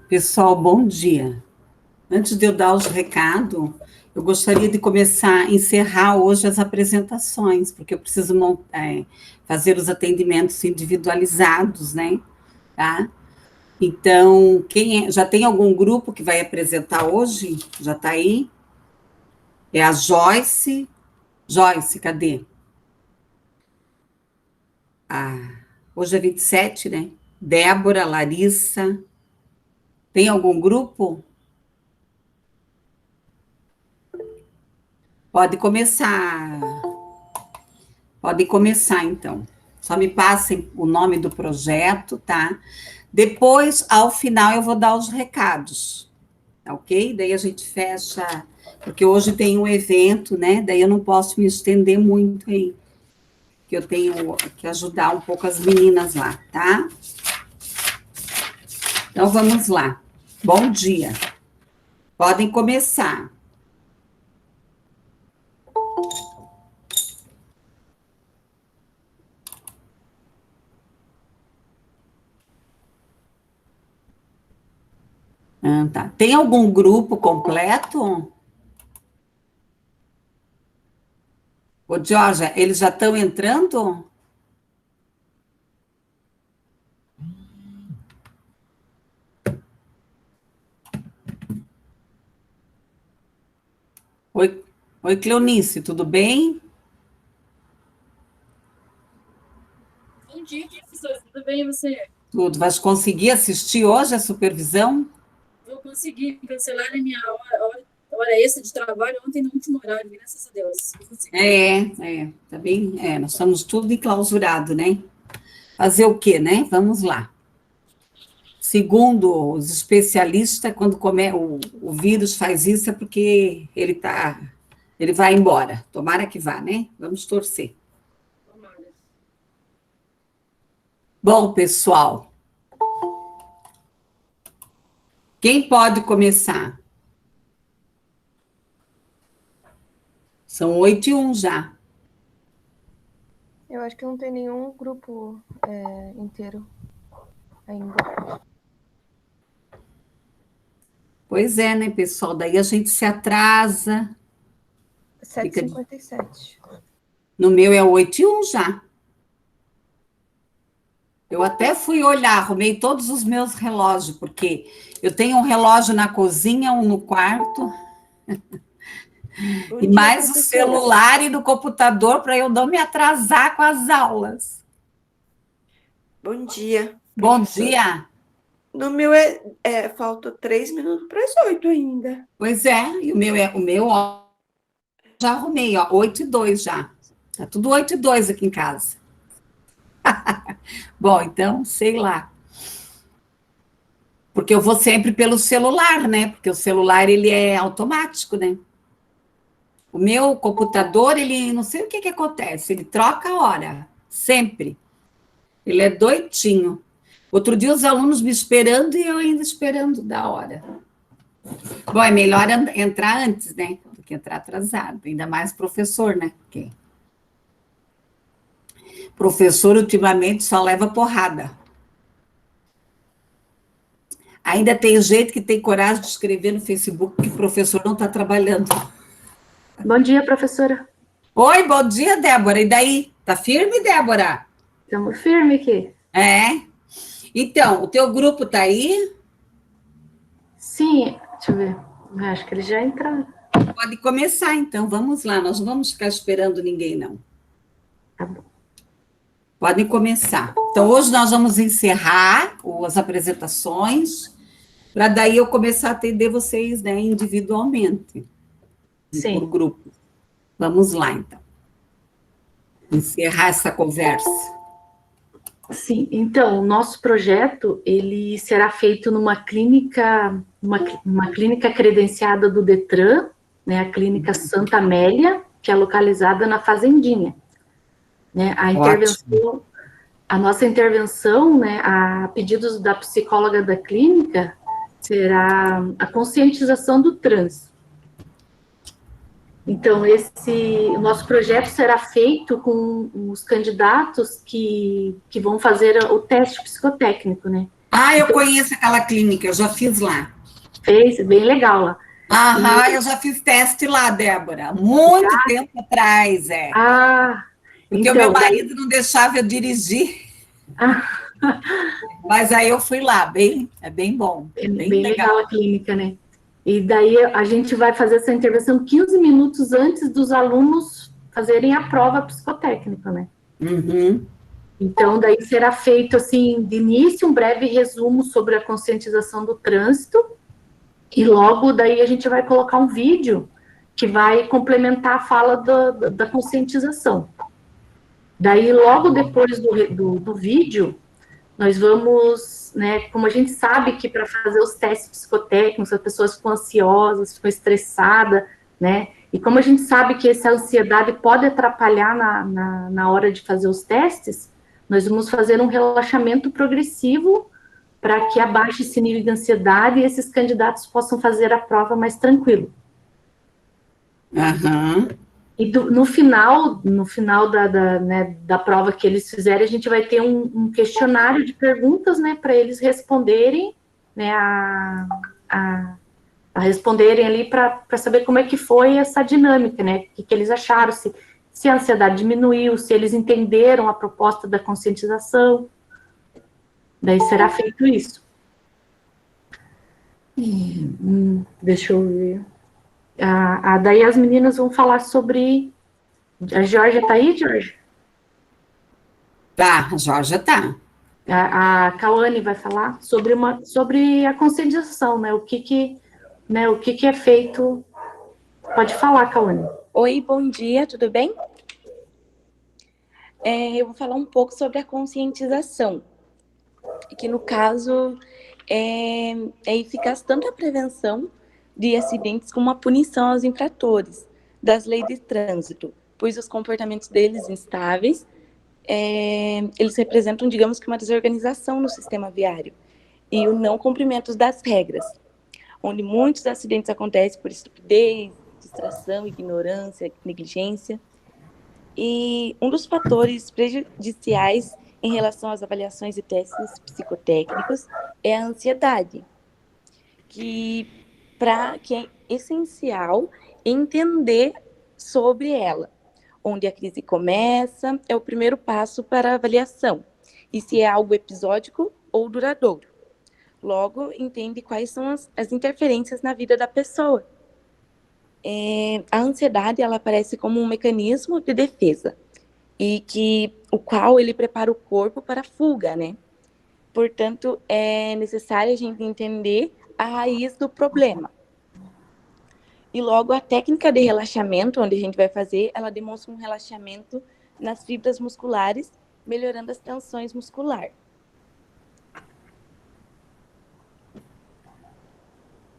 Pessoal, bom dia. Antes de eu dar os recados, eu gostaria de começar a encerrar hoje as apresentações, porque eu preciso fazer os atendimentos individualizados, né? Tá? Então, já tem algum grupo que vai apresentar hoje? Já está aí? É a Joyce. Joyce, cadê? Hoje é 27, né? Débora, Larissa. Tem algum grupo? Pode começar. Pode começar, então. Só me passem o nome do projeto, tá? Depois, ao final, eu vou dar os recados, tá ok? Daí a gente fecha, porque hoje tem um evento, né? Daí eu não posso me estender muito aí, que eu tenho que ajudar um pouco as meninas lá, tá? Então, vamos lá. Bom dia. Podem começar. Tá. Tem algum grupo completo? Ô, Georgia, eles já estão entrando? Oi, oi, Cleonice, tudo bem? Bom dia, professor. Tudo bem e você? Tudo. Vai conseguir assistir hoje a supervisão? Vou conseguir cancelar a minha hora extra de trabalho ontem no último horário, graças a Deus. Vou conseguir. Tá bem. Nós estamos tudo enclausurado, né? Fazer o quê, né? Vamos lá. Segundo os especialistas, quando o vírus faz isso é porque ele vai embora. Tomara que vá, né? Vamos torcer. Tomara. Bom, pessoal, quem pode começar? São 8:01 já. Eu acho que não tem nenhum grupo inteiro ainda. Pois é, né, pessoal? Daí a gente se atrasa. 7h57. No meu é 8:01 já. Eu até fui olhar, arrumei todos os meus relógios, porque eu tenho um relógio na cozinha, um no quarto, Bom e dia, mais o professora. celular e do computador para eu não me atrasar com as aulas. Bom dia, Bom professora. dia. No meu falta 3 minutos para as 8 ainda. Pois é, e ó, já arrumei, ó, 8:02 já. Tá tudo 8:02 aqui em casa. Bom, então, sei lá. Porque eu vou sempre pelo celular, né? Porque o celular, ele é automático, né? O meu computador, ele não sei o que acontece, ele troca a hora, sempre. Ele é doidinho. Outro dia os alunos me esperando e eu ainda esperando da hora. Bom, é melhor entrar antes, né? Do que entrar atrasado. Ainda mais professor, né? Porque professor ultimamente só leva porrada. Ainda tem gente que tem coragem de escrever no Facebook que o professor não está trabalhando. Bom dia, professora. Oi, bom dia, Débora. E daí? Tá firme, Débora? Estamos firmes aqui. Então, o teu grupo tá aí? Sim, deixa eu ver. Acho que eles já entraram. Pode começar, então. Vamos lá. Nós não vamos ficar esperando ninguém, não. Tá bom. Podem começar. Então, hoje nós vamos encerrar as apresentações, para daí eu começar a atender vocês, né, individualmente, por Sim. grupo. Vamos lá, então. Encerrar essa conversa. Sim, então, o nosso projeto, ele será feito numa clínica, uma clínica credenciada do Detran, né, a Clínica Santa Amélia, que é localizada na Fazendinha. Né, a nossa intervenção, né, a pedidos da psicóloga da clínica, será a conscientização do trânsito. Então, o nosso projeto será feito com os candidatos que vão fazer o teste psicotécnico, né? Ah, eu conheço aquela clínica, eu já fiz lá. Fez, bem legal lá. Aham, eu já fiz teste lá, Débora, muito tempo atrás, Ah, porque o meu então, daí... marido não deixava eu dirigir, Ah, mas aí eu fui lá, é bem bom, bem bem legal a clínica, né? E daí a gente vai fazer essa intervenção 15 minutos antes dos alunos fazerem a prova psicotécnica, né? Uhum. Então, daí será feito, assim, de início, um breve resumo sobre a conscientização do trânsito, e logo daí a gente vai colocar um vídeo que vai complementar a fala da conscientização. Daí, logo depois do vídeo, nós vamos, né, como a gente sabe que para fazer os testes psicotécnicos, as pessoas ficam ansiosas, ficam estressadas, né, e como a gente sabe que essa ansiedade pode atrapalhar na hora de fazer os testes, nós vamos fazer um relaxamento progressivo para que abaixe esse nível de ansiedade e esses candidatos possam fazer a prova mais tranquilo. Aham. E no final da prova que eles fizerem, a gente vai ter um questionário de perguntas, né, para eles responderem, né, a responderem ali para saber como é que foi essa dinâmica, né, o que eles acharam, se a ansiedade diminuiu, se eles entenderam a proposta da conscientização. Daí será feito isso. Deixa eu ver. Daí as meninas vão falar sobre... A Georgia está aí, Georgia? Tá, a Jorge tá. A Cauane vai falar sobre a conscientização, né? O que é feito. Pode falar, Cauane. Oi, bom dia, tudo bem? Eu vou falar um pouco sobre a conscientização, que no caso é eficaz tanto a prevenção de acidentes como a punição aos infratores das leis de trânsito, pois os comportamentos deles instáveis, eles representam, digamos que uma desorganização no sistema viário e o não cumprimento das regras, onde muitos acidentes acontecem por estupidez, distração, ignorância, negligência. E um dos fatores prejudiciais em relação às avaliações e testes psicotécnicos é a ansiedade, que é essencial entender sobre ela. Onde a crise começa é o primeiro passo para a avaliação, e se é algo episódico ou duradouro. Logo, entende quais são as interferências na vida da pessoa. A ansiedade, ela aparece como um mecanismo de defesa, e o qual ele prepara o corpo para a fuga, né? Portanto, é necessário a gente entender a raiz do problema. E logo a técnica de relaxamento, onde a gente vai fazer, ela demonstra um relaxamento nas fibras musculares, melhorando as tensões musculares.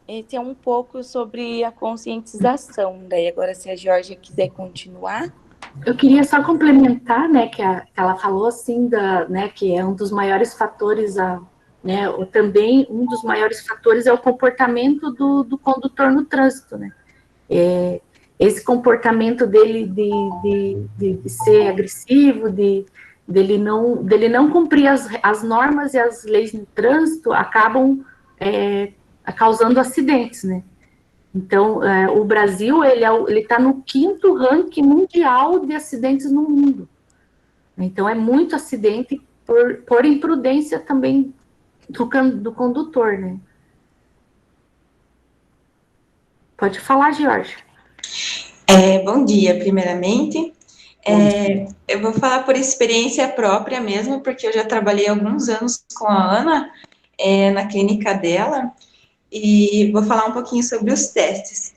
Esse é um pouco sobre a conscientização. Daí agora, se a Georgia quiser continuar. Eu queria só complementar, né, que ela falou assim, né, que é um dos maiores fatores, né, também um dos maiores fatores é o comportamento do condutor no trânsito, né. Esse comportamento dele de ser agressivo, dele não cumprir as normas e as leis no trânsito, acabam causando acidentes, né. Então, o Brasil, ele está no 5º ranking mundial de acidentes no mundo. Então, é muito acidente por imprudência também do condutor, né. Pode falar, Georgia. Bom dia, primeiramente. Eu vou falar por experiência própria mesmo, porque eu já trabalhei alguns anos com a Ana, na clínica dela, e vou falar um pouquinho sobre os testes.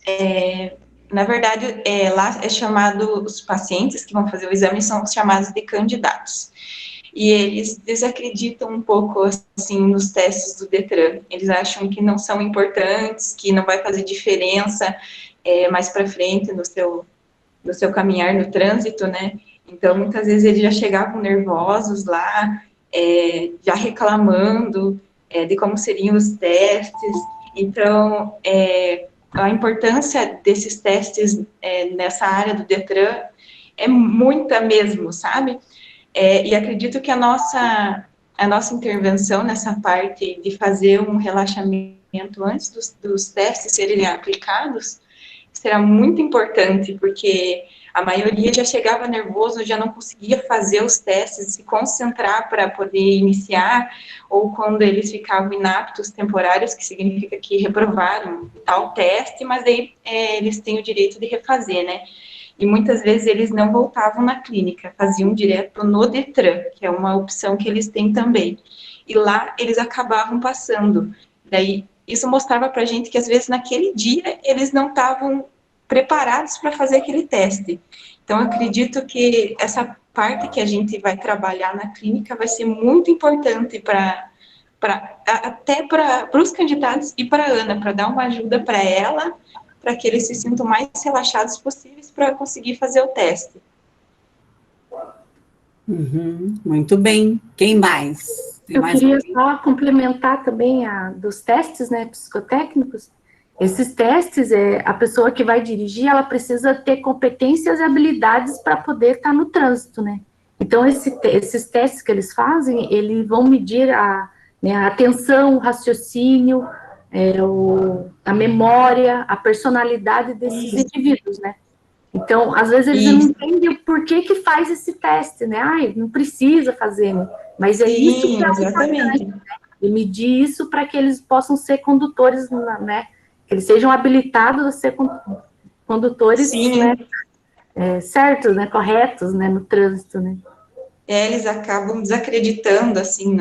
Na verdade, lá é chamado, os pacientes que vão fazer o exame são chamados de candidatos. E eles desacreditam um pouco, assim, nos testes do Detran. Eles acham que não são importantes, que não vai fazer diferença mais para frente no seu caminhar no trânsito, né? Então, muitas vezes eles já chegavam nervosos lá, já reclamando de como seriam os testes. Então, a importância desses testes nessa área do Detran é muita mesmo, sabe? E acredito que a a nossa intervenção nessa parte de fazer um relaxamento antes dos testes serem aplicados, será muito importante, porque a maioria já chegava nervoso, já não conseguia fazer os testes, se concentrar para poder iniciar, ou quando eles ficavam inaptos temporários, que significa que reprovaram tal teste, mas aí eles têm o direito de refazer, né? E muitas vezes eles não voltavam na clínica, faziam direto no Detran, que é uma opção que eles têm também. E lá eles acabavam passando. Daí, isso mostrava para a gente que, às vezes, naquele dia, eles não estavam preparados para fazer aquele teste. Então, eu acredito que essa parte que a gente vai trabalhar na clínica vai ser muito importante até para os candidatos e para a Ana, para dar uma ajuda para ela, para que eles se sintam mais relaxados possíveis para conseguir fazer o teste. Muito bem. Quem mais? Tem Eu mais queria alguém? só complementar também dos testes, né, psicotécnicos. Esses testes, a pessoa que vai dirigir, ela precisa ter competências e habilidades para poder estar no trânsito, né? Então, esses testes que eles fazem, eles vão medir a atenção, o raciocínio, a memória, a personalidade desses indivíduos, né? Então, às vezes eles não entendem o porquê que faz esse teste, né? Ai, não precisa fazer, né? Mas é isso que é exatamente. Né? E medir isso para que eles possam ser condutores, né? Que eles sejam habilitados a ser condutores, né? Certos, né? Corretos, né? No trânsito, né? Eles acabam desacreditando, assim,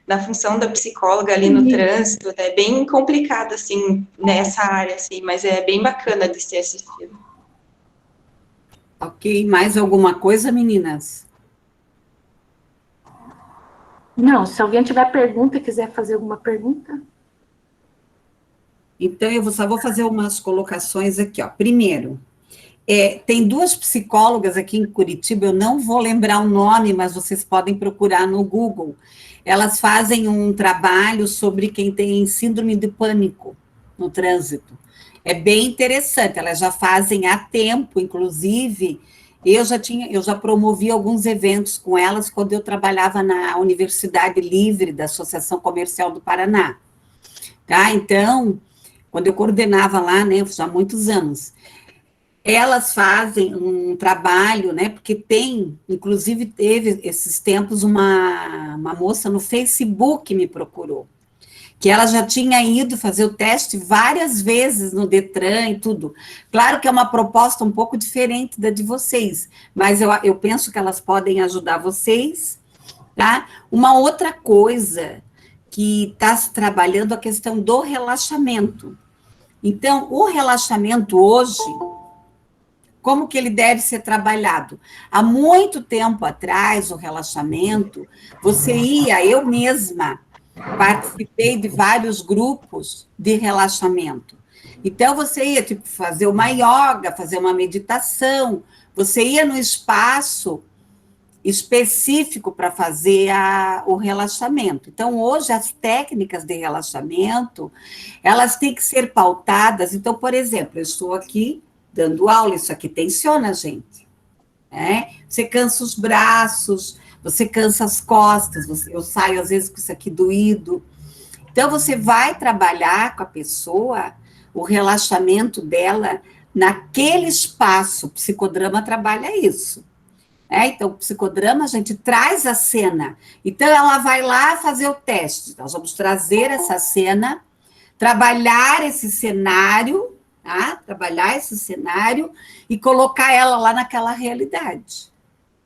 na função da psicóloga ali no trânsito. É bem complicado, assim, nessa área, assim, mas é bem bacana de ser assistido. Ok, mais alguma coisa, meninas? Não, se alguém tiver pergunta, quiser fazer alguma pergunta. Então, eu só vou fazer umas colocações aqui, ó. Primeiro, tem duas psicólogas aqui em Curitiba, eu não vou lembrar o nome, mas vocês podem procurar no Google. Elas fazem um trabalho sobre quem tem síndrome de pânico no trânsito. É bem interessante, elas já fazem há tempo, inclusive, eu já promovi alguns eventos com elas quando eu trabalhava na Universidade Livre da Associação Comercial do Paraná. Tá? Então, quando eu coordenava lá, né, já há muitos anos, elas fazem um trabalho, né, porque inclusive teve esses tempos uma moça no Facebook me procurou, que ela já tinha ido fazer o teste várias vezes no Detran e tudo. Claro que é uma proposta um pouco diferente da de vocês, mas eu penso que elas podem ajudar vocês, tá? Uma outra coisa que está se trabalhando a questão do relaxamento. Então, o relaxamento hoje, como que ele deve ser trabalhado? Há muito tempo atrás, o relaxamento, eu mesma, participei de vários grupos de relaxamento. Então, você ia, tipo, fazer uma yoga, fazer uma meditação, você ia no espaço específico para fazer o relaxamento. Então, hoje, as técnicas de relaxamento, elas têm que ser pautadas. Então, por exemplo, eu estou aqui dando aula, isso aqui tensiona a gente, né? Você cansa os braços, você cansa as costas, eu saio, às vezes, com isso aqui doído. Então, você vai trabalhar com a pessoa o relaxamento dela naquele espaço. O psicodrama trabalha isso. Então, o psicodrama, a gente traz a cena. Então, ela vai lá fazer o teste. Nós vamos trazer essa cena, trabalhar esse cenário, tá? Trabalhar esse cenário e colocar ela lá naquela realidade.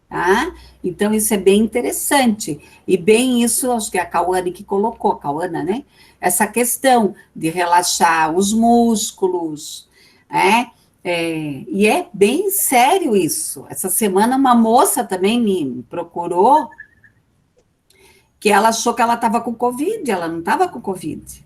Tá? Então, isso é bem interessante. E bem isso, acho que é a Cauane que colocou, a Cauana, né? Essa questão de relaxar os músculos, né? E é bem sério isso. Essa semana, uma moça também me procurou, que ela achou que ela estava com Covid, ela não estava com Covid.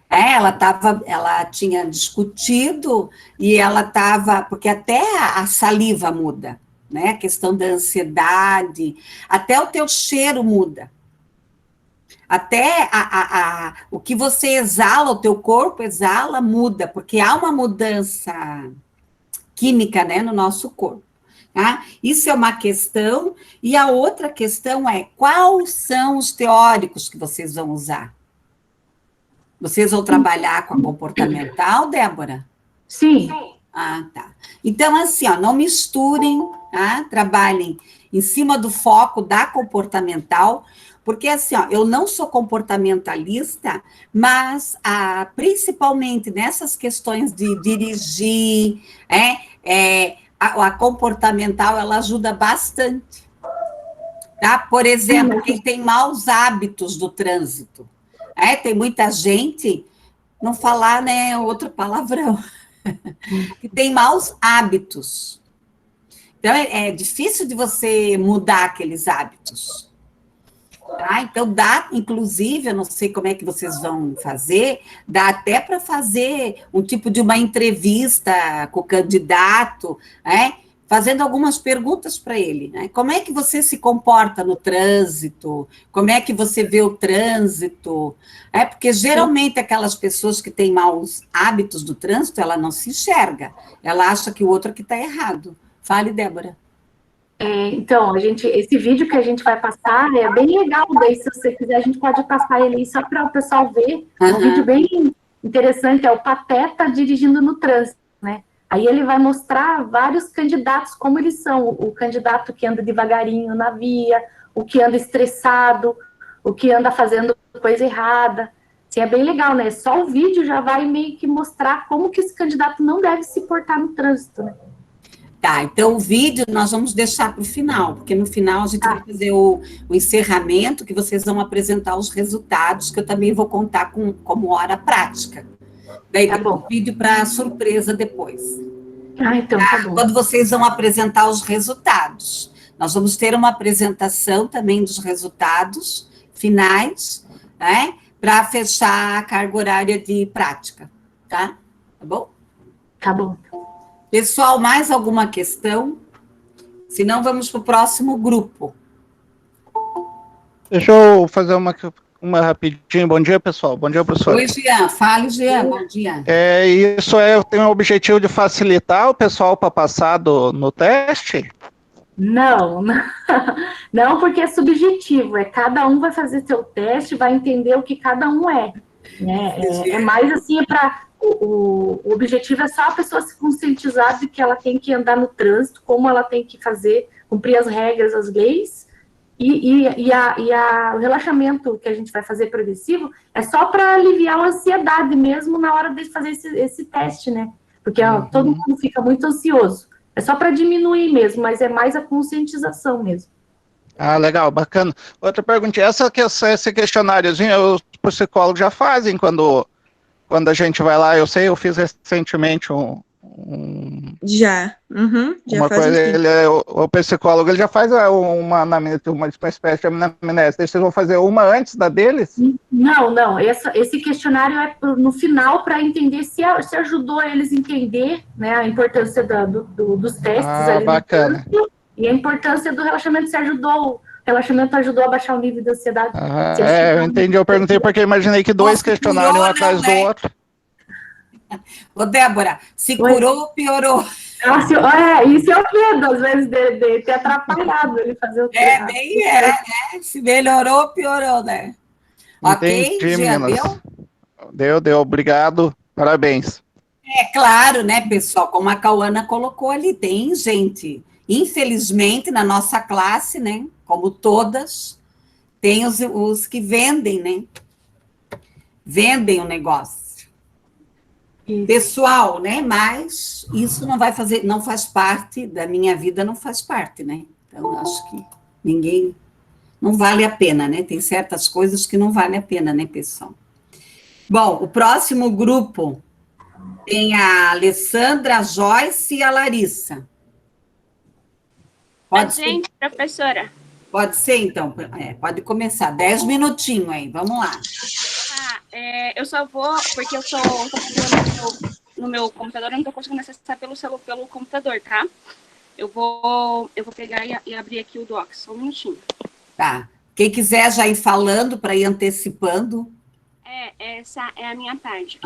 Ela tinha discutido e ela estava, porque até a saliva muda, né? A questão da ansiedade, até o teu cheiro muda. Até o que você exala, o teu corpo exala, muda, porque há uma mudança química, né, no nosso corpo. Tá? Isso é uma questão, e a outra questão é, quais são os teóricos que vocês vão usar? Vocês vão trabalhar com a comportamental, Débora? Sim. Ah, tá. Então, assim, ó, não misturem, tá? Trabalhem em cima do foco da comportamental, porque, assim, ó, eu não sou comportamentalista, mas principalmente nessas questões de dirigir, a comportamental, ela ajuda bastante. Tá? Por exemplo, quem tem maus hábitos do trânsito. Tem muita gente, não falar, né, outro palavrão, que tem maus hábitos. Então, é difícil de você mudar aqueles hábitos. Tá? Então, dá, inclusive, eu não sei como é que vocês vão fazer, dá até para fazer um tipo de uma entrevista com o candidato, fazendo algumas perguntas para ele. Né? Como é que você se comporta no trânsito? Como é que você vê o trânsito? Porque geralmente aquelas pessoas que têm maus hábitos do trânsito, ela não se enxerga, ela acha que o outro que está errado. Fale, Débora. Então, esse vídeo que a gente vai passar é bem legal, daí se você quiser a gente pode passar ele aí só para o pessoal ver. É um vídeo bem interessante, é o Pateta dirigindo no trânsito, né? Aí ele vai mostrar vários candidatos, como eles são, o candidato que anda devagarinho na via, o que anda estressado, o que anda fazendo coisa errada. Assim, é bem legal, né? Só o vídeo já vai meio que mostrar como que esse candidato não deve se portar no trânsito, né? Tá, então o vídeo nós vamos deixar para o final, porque no final a gente vai fazer o encerramento, que vocês vão apresentar os resultados, que eu também vou contar como hora prática. Daí tem um vídeo para surpresa depois. Então tá bom. Quando vocês vão apresentar os resultados. Nós vamos ter uma apresentação também dos resultados finais, né? Para fechar a carga horária de prática, tá? Tá bom? Tá bom. Pessoal, mais alguma questão? Se não, vamos para o próximo grupo. Deixa eu fazer uma rapidinho. Bom dia, pessoal. Bom dia, professor. Oi, Jean. Fale, Jean. Bom dia. Eu tenho o objetivo de facilitar o pessoal para passar no teste? Não, porque é subjetivo. Cada um vai fazer seu teste, vai entender o que cada um é. Né? É mais assim, o objetivo é só a pessoa se conscientizar de que ela tem que andar no trânsito, como ela tem que fazer, cumprir as regras, as leis, o relaxamento que a gente vai fazer progressivo é só para aliviar a ansiedade mesmo na hora de fazer esse teste, né? Porque todo mundo fica muito ansioso. É só para diminuir mesmo, mas é mais a conscientização mesmo. Ah, legal, bacana. Outra pergunta, esse questionáriozinho, os psicólogos já fazem quando a gente vai lá, eu fiz recentemente Já uma faz coisa, o psicólogo ele já faz uma espécie de anamnese. Vocês vão fazer uma antes da deles? Não, esse questionário é no final para entender se ajudou eles a entender, né, a importância dos testes ali. Bacana. E a importância do relaxamento, o relaxamento ajudou a baixar o nível de ansiedade. Eu entendi, eu perguntei porque imaginei que dois questionários um atrás do outro. Ô, Débora, se curou ou piorou? Isso é o medo, às vezes, de ter atrapalhado ele fazer o treino. né? Se melhorou ou piorou, né? Entendi, ok, Jean, deu, obrigado, parabéns. Claro, né, pessoal, como a Cauana colocou ali, tem gente, infelizmente, na nossa classe, né, como todas, tem os que vendem, né, vendem o negócio. Pessoal, né, mas isso não faz parte da minha vida, não faz parte, né, então acho que não vale a pena, né, tem certas coisas que não vale a pena, né, pessoal. Bom, o próximo grupo tem a Alessandra, a Joyce e a Larissa. Pode ser, professora? Pode ser, então. Pode começar. 10 minutinhos aí, vamos lá. Eu só vou, porque eu estou no meu computador, eu não estou conseguindo acessar pelo computador, tá? Eu vou pegar e abrir aqui o Docs, só um minutinho. Tá. Quem quiser já ir falando para ir antecipando. Essa é a minha parte.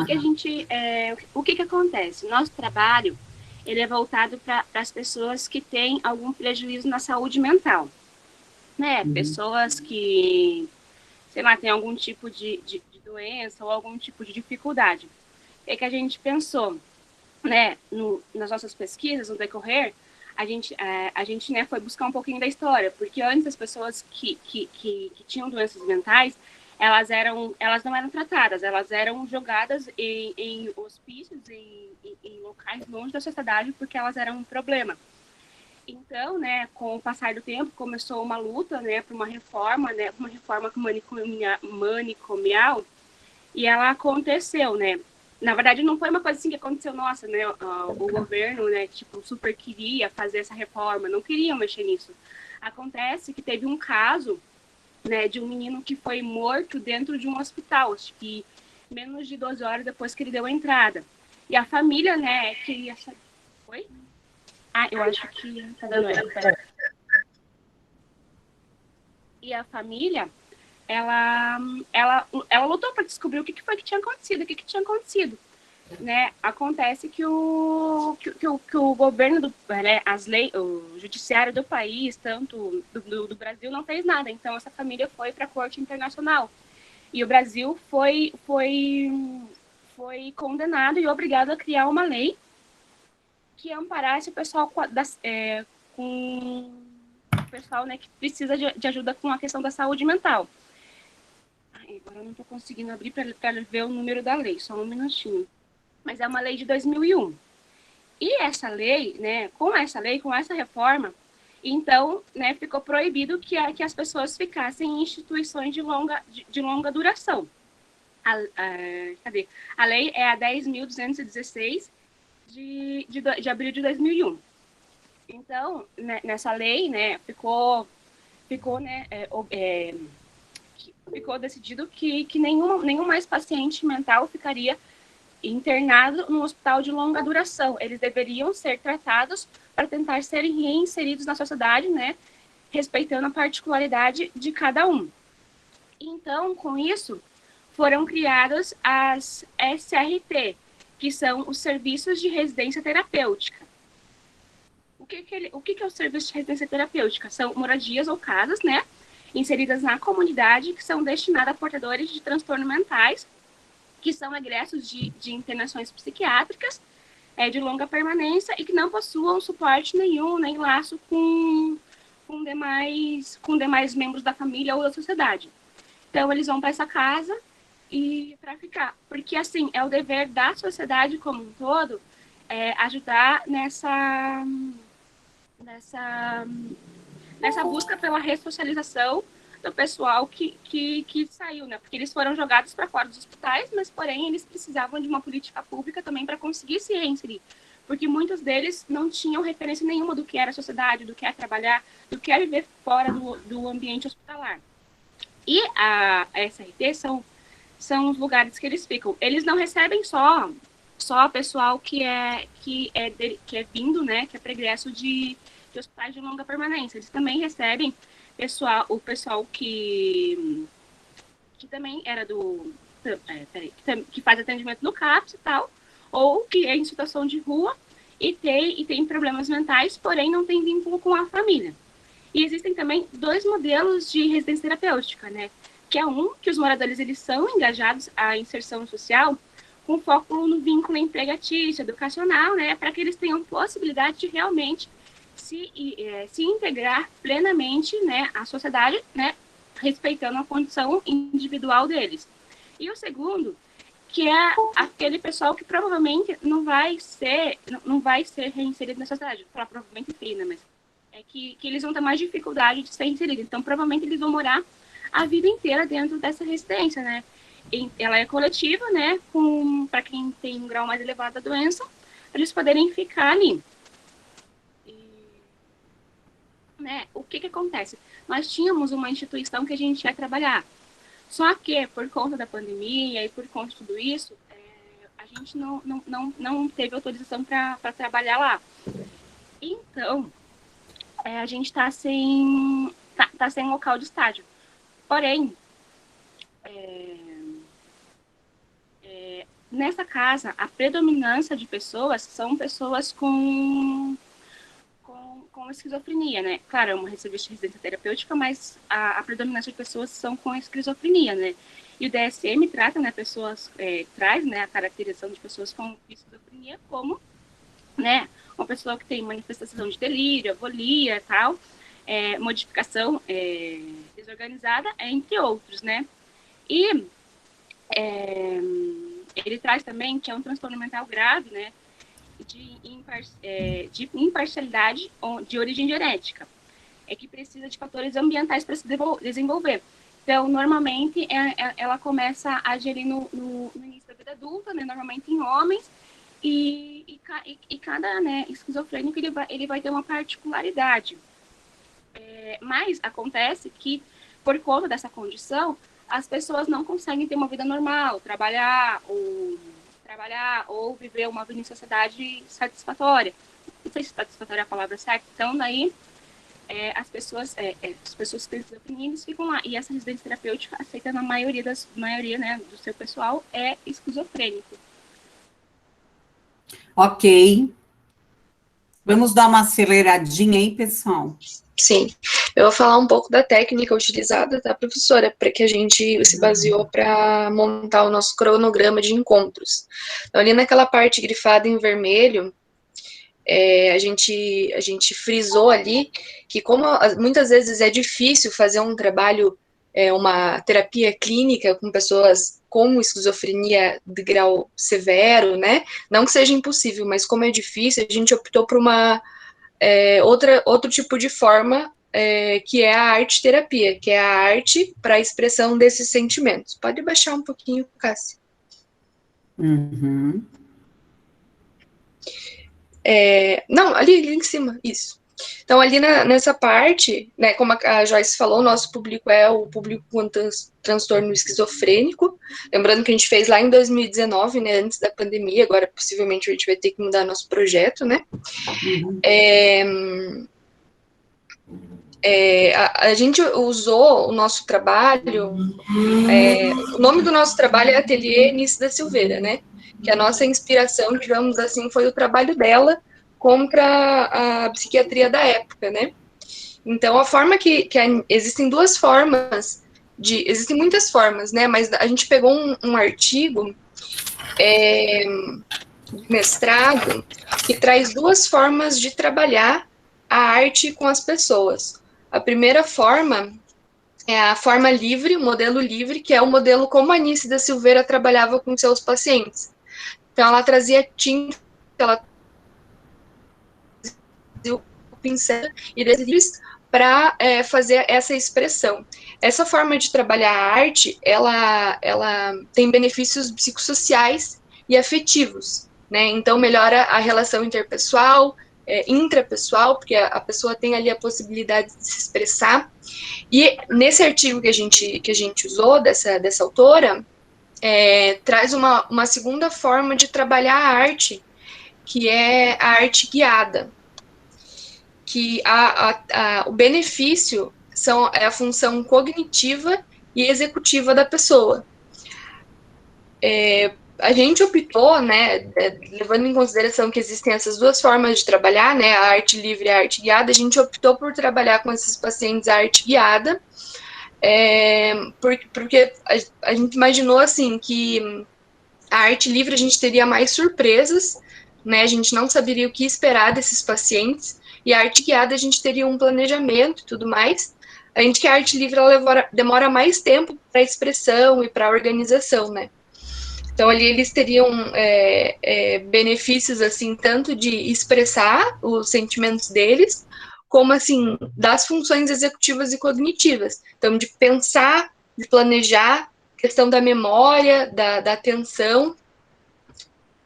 O que acontece? Nosso trabalho ele é voltado para as pessoas que têm algum prejuízo na saúde mental, né? Pessoas que, sei lá, têm algum tipo de doença ou algum tipo de dificuldade. O que a gente pensou, né, nas nossas pesquisas, no decorrer, a gente né, foi buscar um pouquinho da história, porque antes as pessoas que tinham doenças mentais, elas não eram tratadas, elas eram jogadas em hospícios, em locais longe da sociedade, porque elas eram um problema. Então, né, com o passar do tempo, começou uma luta, né, para uma reforma manicomial, e ela aconteceu, né. Na verdade, não foi uma coisa assim que aconteceu, nossa, né, o governo, né, tipo, super queria fazer essa reforma, não queriam mexer nisso. Acontece que teve um caso, né, de um menino que foi morto dentro de um hospital, acho que menos de 12 horas depois que ele deu a entrada. E a família, né, queria saber... Oi? Ah, eu acho que tá dando eco, peraí. E a família, ela lutou para descobrir o que foi que tinha acontecido, né? Acontece que o governo né, o judiciário do país, tanto do Brasil, não fez nada. Então essa família foi para a Corte Internacional e o Brasil foi condenado e obrigado a criar uma lei que amparasse o pessoal com o pessoal, né, que precisa de ajuda com a questão da saúde mental. Agora eu não estou conseguindo abrir para ver o número da lei, só um minutinho. Mas é uma lei de 2001. E essa lei, né, com essa reforma, então, né, ficou proibido que as pessoas ficassem em instituições de longa duração. A lei é a 10.216 de abril de 2001. Então, né, nessa lei, né, ficou decidido que nenhum mais paciente mental ficaria internado num hospital de longa duração. Eles deveriam ser tratados para tentar serem reinseridos na sociedade, né, respeitando a particularidade de cada um. Então, com isso, foram criadas as SRT, que são os Serviços de Residência Terapêutica. O que é o Serviço de Residência Terapêutica? São moradias ou casas, né, inseridas na comunidade, que são destinadas a portadores de transtornos mentais, que são egressos de internações psiquiátricas de longa permanência e que não possuam suporte nenhum, nem laço com demais membros da família ou da sociedade. Então, eles vão para essa casa e para ficar. Porque, assim, é o dever da sociedade como um todo ajudar nessa busca pela ressocialização do pessoal que saiu, né? Porque eles foram jogados para fora dos hospitais, mas, porém, eles precisavam de uma política pública também para conseguir se reinserir. Porque muitos deles não tinham referência nenhuma do que era a sociedade, do que é trabalhar, do que é viver fora do ambiente hospitalar. E a SRT são os lugares que eles ficam. Eles não recebem só pessoal que é vindo, né? Que é pregresso de hospitais de longa permanência. Eles também recebem o pessoal que também era que faz atendimento no CAPS e tal, ou que é em situação de rua e tem problemas mentais, porém não tem vínculo com a família. E existem também 2 modelos de residência terapêutica, né? Que é que os moradores eles são engajados à inserção social com foco no vínculo empregatício, educacional, né? Para que eles tenham possibilidade de realmente se integrar plenamente, né, à sociedade, né, respeitando a condição individual deles. E o segundo, que é aquele pessoal que provavelmente não vai ser reinserido na sociedade. Provavelmente sim, né, mas é que eles vão ter mais dificuldade de ser inseridos. Então, provavelmente eles vão morar a vida inteira dentro dessa residência, né. Ela é coletiva, né, para quem tem um grau mais elevado da doença, para eles poderem ficar ali. Né, o que acontece? Nós tínhamos uma instituição que a gente ia trabalhar, só que por conta da pandemia e por conta de tudo isso, a gente não teve autorização para trabalhar lá. Então, a gente está sem local de estágio. Porém, nessa casa, a predominância de pessoas são pessoas com esquizofrenia, né? Claro, é uma residência terapêutica, mas a predominância de pessoas são com esquizofrenia, né? E o DSM trata, né, traz, né, a caracterização de pessoas com esquizofrenia como, né, uma pessoa que tem manifestação de delírio, avolia e tal, modificação desorganizada, entre outros, né? E ele traz também que é um transtorno mental grave, né, de imparcialidade de origem genética, que precisa de fatores ambientais para se desenvolver. Então, normalmente, ela começa a agir no início da vida adulta, né, normalmente em homens, e cada, né, esquizofrênico ele vai ter uma particularidade. Mas acontece que, por conta dessa condição, as pessoas não conseguem ter uma vida normal, trabalhar ou viver uma vida em sociedade satisfatória. Não sei se satisfatória é a palavra certa. Então, daí, as pessoas esquizofrênicas ficam lá. E essa residência terapêutica aceita na maioria, né, do seu pessoal é esquizofrênico. Ok. Vamos dar uma aceleradinha aí, pessoal? Sim. Eu vou falar um pouco da técnica utilizada, tá, professora? Para que a gente se baseou para montar o nosso cronograma de encontros. Então, ali naquela parte grifada em vermelho, a gente frisou ali que como muitas vezes é difícil fazer um trabalho, uma terapia clínica com pessoas com esquizofrenia de grau severo, né? Não que seja impossível, mas como é difícil, a gente optou por outro tipo de forma, que é a arte-terapia, que é a arte para a expressão desses sentimentos. Pode baixar um pouquinho, Cássia. Uhum. Não, ali em cima, isso. Então, ali nessa parte, né, como a Joyce falou, o nosso público é o público com transtorno esquizofrênico. Lembrando que a gente fez lá em 2019, né, antes da pandemia, agora possivelmente a gente vai ter que mudar nosso projeto, né? Uhum. A gente usou o nosso trabalho, o nome do nosso trabalho é Ateliê Anice da Silveira, né? Que a nossa inspiração, digamos assim, foi o trabalho dela contra a psiquiatria da época, né? Então, a forma existem duas formas, existem muitas formas, né? Mas a gente pegou um artigo de mestrado que traz duas formas de trabalhar a arte com as pessoas. A primeira forma é a forma livre, o modelo livre, que é o modelo como a Anice da Silveira trabalhava com seus pacientes. Então, ela trazia tinta, ela trazia o pincel e desenhos para fazer essa expressão. Essa forma de trabalhar a arte, ela tem benefícios psicossociais e afetivos, né? Então, melhora a relação interpessoal, intrapessoal, porque a pessoa tem ali a possibilidade de se expressar. E nesse artigo que a gente usou, dessa autora, traz uma segunda forma de trabalhar a arte, que é a arte guiada. Que o benefício é a função cognitiva e executiva da pessoa. A gente optou, né, levando em consideração que existem essas duas formas de trabalhar, né, a arte livre e a arte guiada, a gente optou por trabalhar com esses pacientes a arte guiada, porque a gente imaginou, assim, que a arte livre a gente teria mais surpresas, né, a gente não saberia o que esperar desses pacientes, e a arte guiada a gente teria um planejamento e tudo mais. A gente que a arte livre ela demora mais tempo para expressão e para organização, né. Então, ali eles teriam benefícios, assim, tanto de expressar os sentimentos deles, como, assim, das funções executivas e cognitivas. Então, de pensar, de planejar, questão da memória, da atenção,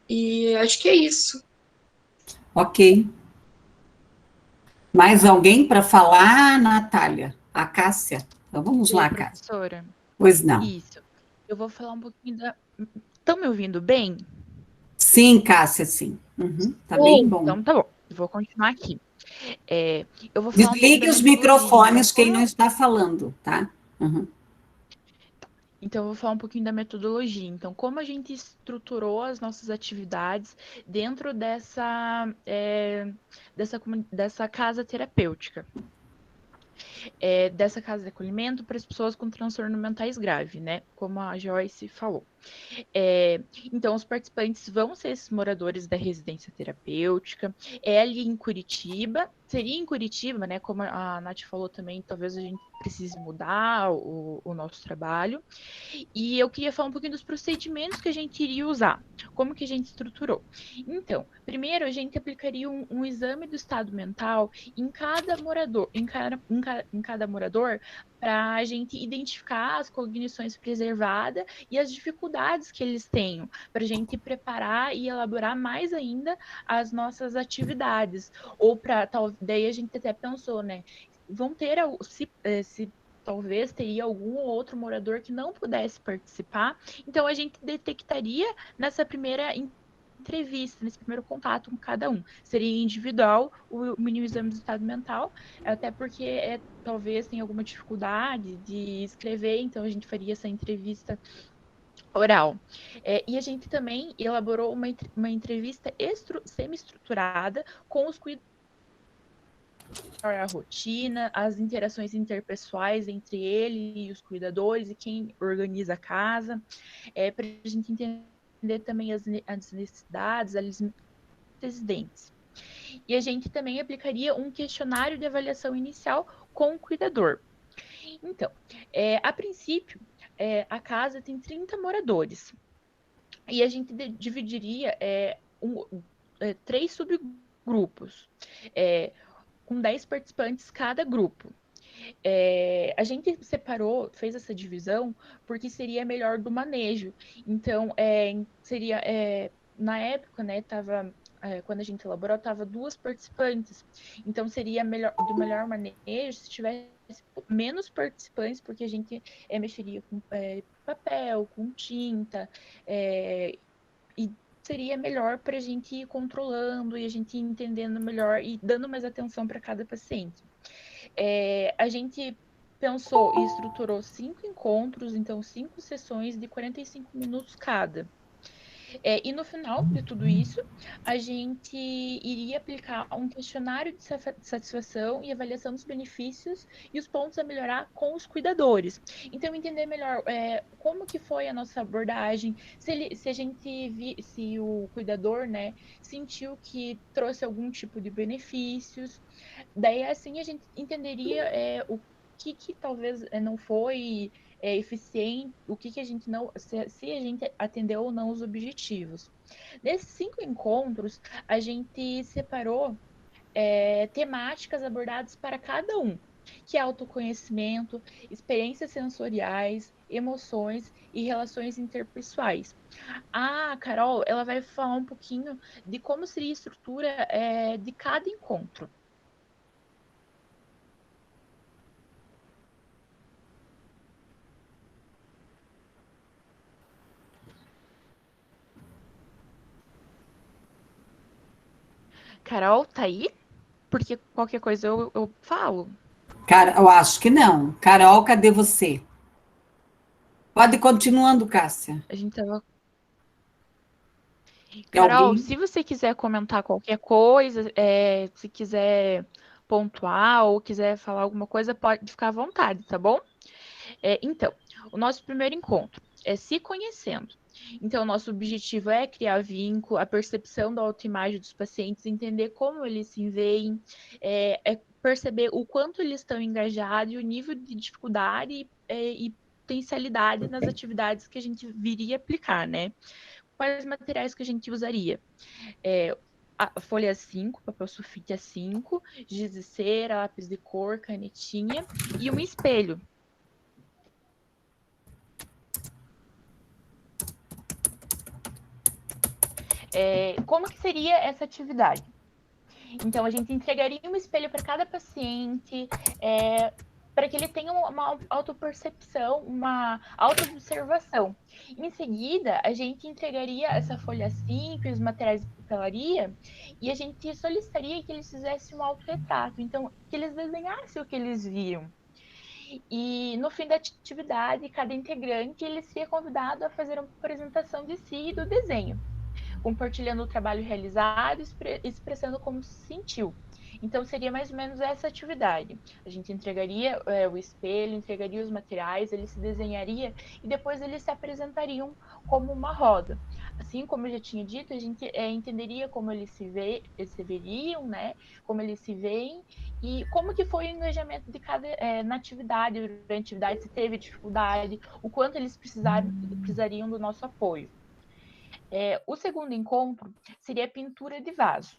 e acho que é isso. Ok. Mais alguém para falar, Natália? A Cássia? Então, vamos lá, Cássia. Professora. Pois não. Isso. Eu vou falar um pouquinho da... Estão me ouvindo bem? Sim, Cássia, sim. Uhum, tá bem bom. Então tá bom, eu vou continuar aqui. Eu vou falar Desligue os microfones quem não está falando, tá? Uhum. Então, eu vou falar um pouquinho da metodologia. Então, como a gente estruturou as nossas atividades dentro dessa casa terapêutica. Dessa casa de acolhimento para as pessoas com transtorno mentais grave, né? Como a Joyce falou. Então, os participantes vão ser esses moradores da residência terapêutica. É ali em Curitiba. Seria em Curitiba, né? Como a Nath falou também, talvez a gente precise mudar o nosso trabalho. E eu queria falar um pouquinho dos procedimentos que a gente iria usar. Como que a gente estruturou? Então, primeiro a gente aplicaria um exame do estado mental em cada morador, em cada morador, para a gente identificar as cognições preservadas e as dificuldades que eles tenham, para a gente preparar e elaborar mais ainda as nossas atividades. Ou para tal, daí a gente até pensou, né? Vão ter, se talvez teria algum ou outro morador que não pudesse participar, então a gente detectaria nessa primeira entrevista, nesse primeiro contato com cada um. Seria individual o mini exame do estado mental, até porque talvez tenha alguma dificuldade de escrever, então a gente faria essa entrevista oral. E a gente também elaborou uma entrevista semi-estruturada com os cuidados, a rotina, as interações interpessoais entre ele e os cuidadores e quem organiza a casa, para a gente entender também as necessidades, as residentes. E a gente também aplicaria um questionário de avaliação inicial com o cuidador. Então, a princípio, a casa tem 30 moradores. E a gente dividiria 3 subgrupos, com 10 participantes cada grupo. A gente separou, fez essa divisão, porque seria melhor do manejo. Então, seria, na época, né, quando a gente elaborou, estava 2 participantes. Então, seria do melhor manejo se tivesse menos participantes, porque a gente mexeria com papel, com tinta, e seria melhor para a gente ir controlando e a gente ir entendendo melhor e dando mais atenção para cada paciente. A gente pensou e estruturou 5 encontros, então 5 sessões de 45 minutos cada. E no final de tudo isso, a gente iria aplicar um questionário de satisfação e avaliação dos benefícios e os pontos a melhorar com os cuidadores. Então, entender melhor como que foi a nossa abordagem, se o cuidador, né, sentiu que trouxe algum tipo de benefícios. Daí, assim, a gente entenderia o que talvez não foi eficiente, o que a gente não, se a gente atendeu ou não os objetivos. Nesses 5 encontros, a gente separou temáticas abordadas para cada um, que é autoconhecimento, experiências sensoriais, emoções e relações interpessoais. A Carol, ela vai falar um pouquinho de como seria a estrutura de cada encontro. Carol, tá aí? Porque qualquer coisa eu falo. Cara, eu acho que não. Carol, cadê você? Pode ir continuando, Cássia. A gente tava... Carol, se você quiser comentar qualquer coisa, se quiser pontuar ou quiser falar alguma coisa, pode ficar à vontade, tá bom? Então, o nosso primeiro encontro é se conhecendo. Então, o nosso objetivo é criar vínculo, a percepção da autoimagem dos pacientes, entender como eles se veem, perceber o quanto eles estão engajados e o nível de dificuldade e potencialidade nas atividades que a gente viria aplicar, né? Quais materiais que a gente usaria? A folha 5, papel sulfite A5, giz de cera, lápis de cor, canetinha e um espelho. Como que seria essa atividade? Então, a gente entregaria um espelho para cada paciente, para que ele tenha uma autopercepção, uma autoobservação. Em seguida, a gente entregaria essa folha 5 e os materiais de papelaria e a gente solicitaria que eles fizessem um autorretrato, então, que eles desenhassem o que eles viam. E no fim da atividade, cada integrante ele seria convidado a fazer uma apresentação de si e do desenho, compartilhando o trabalho realizado e expressando como se sentiu. Então, seria mais ou menos essa atividade. A gente entregaria o espelho, entregaria os materiais, ele se desenharia e depois eles se apresentariam como uma roda. Assim como eu já tinha dito, a gente entenderia como eles se veriam, né? Como eles se veem e como que foi o engajamento de cada na atividade, durante a atividade, se teve dificuldade, o quanto eles precisariam do nosso apoio. O segundo encontro seria a pintura de vaso.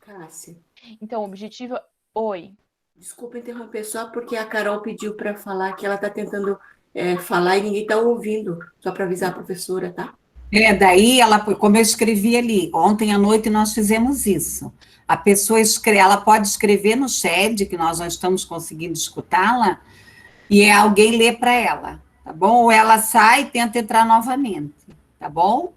Cássia, Então, o objetivo... Oi. desculpa interromper, só porque a Carol pediu para falar que ela está tentando falar e ninguém está ouvindo, só para avisar a professora, tá? Daí ela, como eu escrevi ali, ontem à noite nós fizemos isso. A pessoa ela pode escrever no chat, que nós não estamos conseguindo escutá-la, e alguém lê para ela, tá bom? Ou ela sai e tenta entrar novamente, tá bom?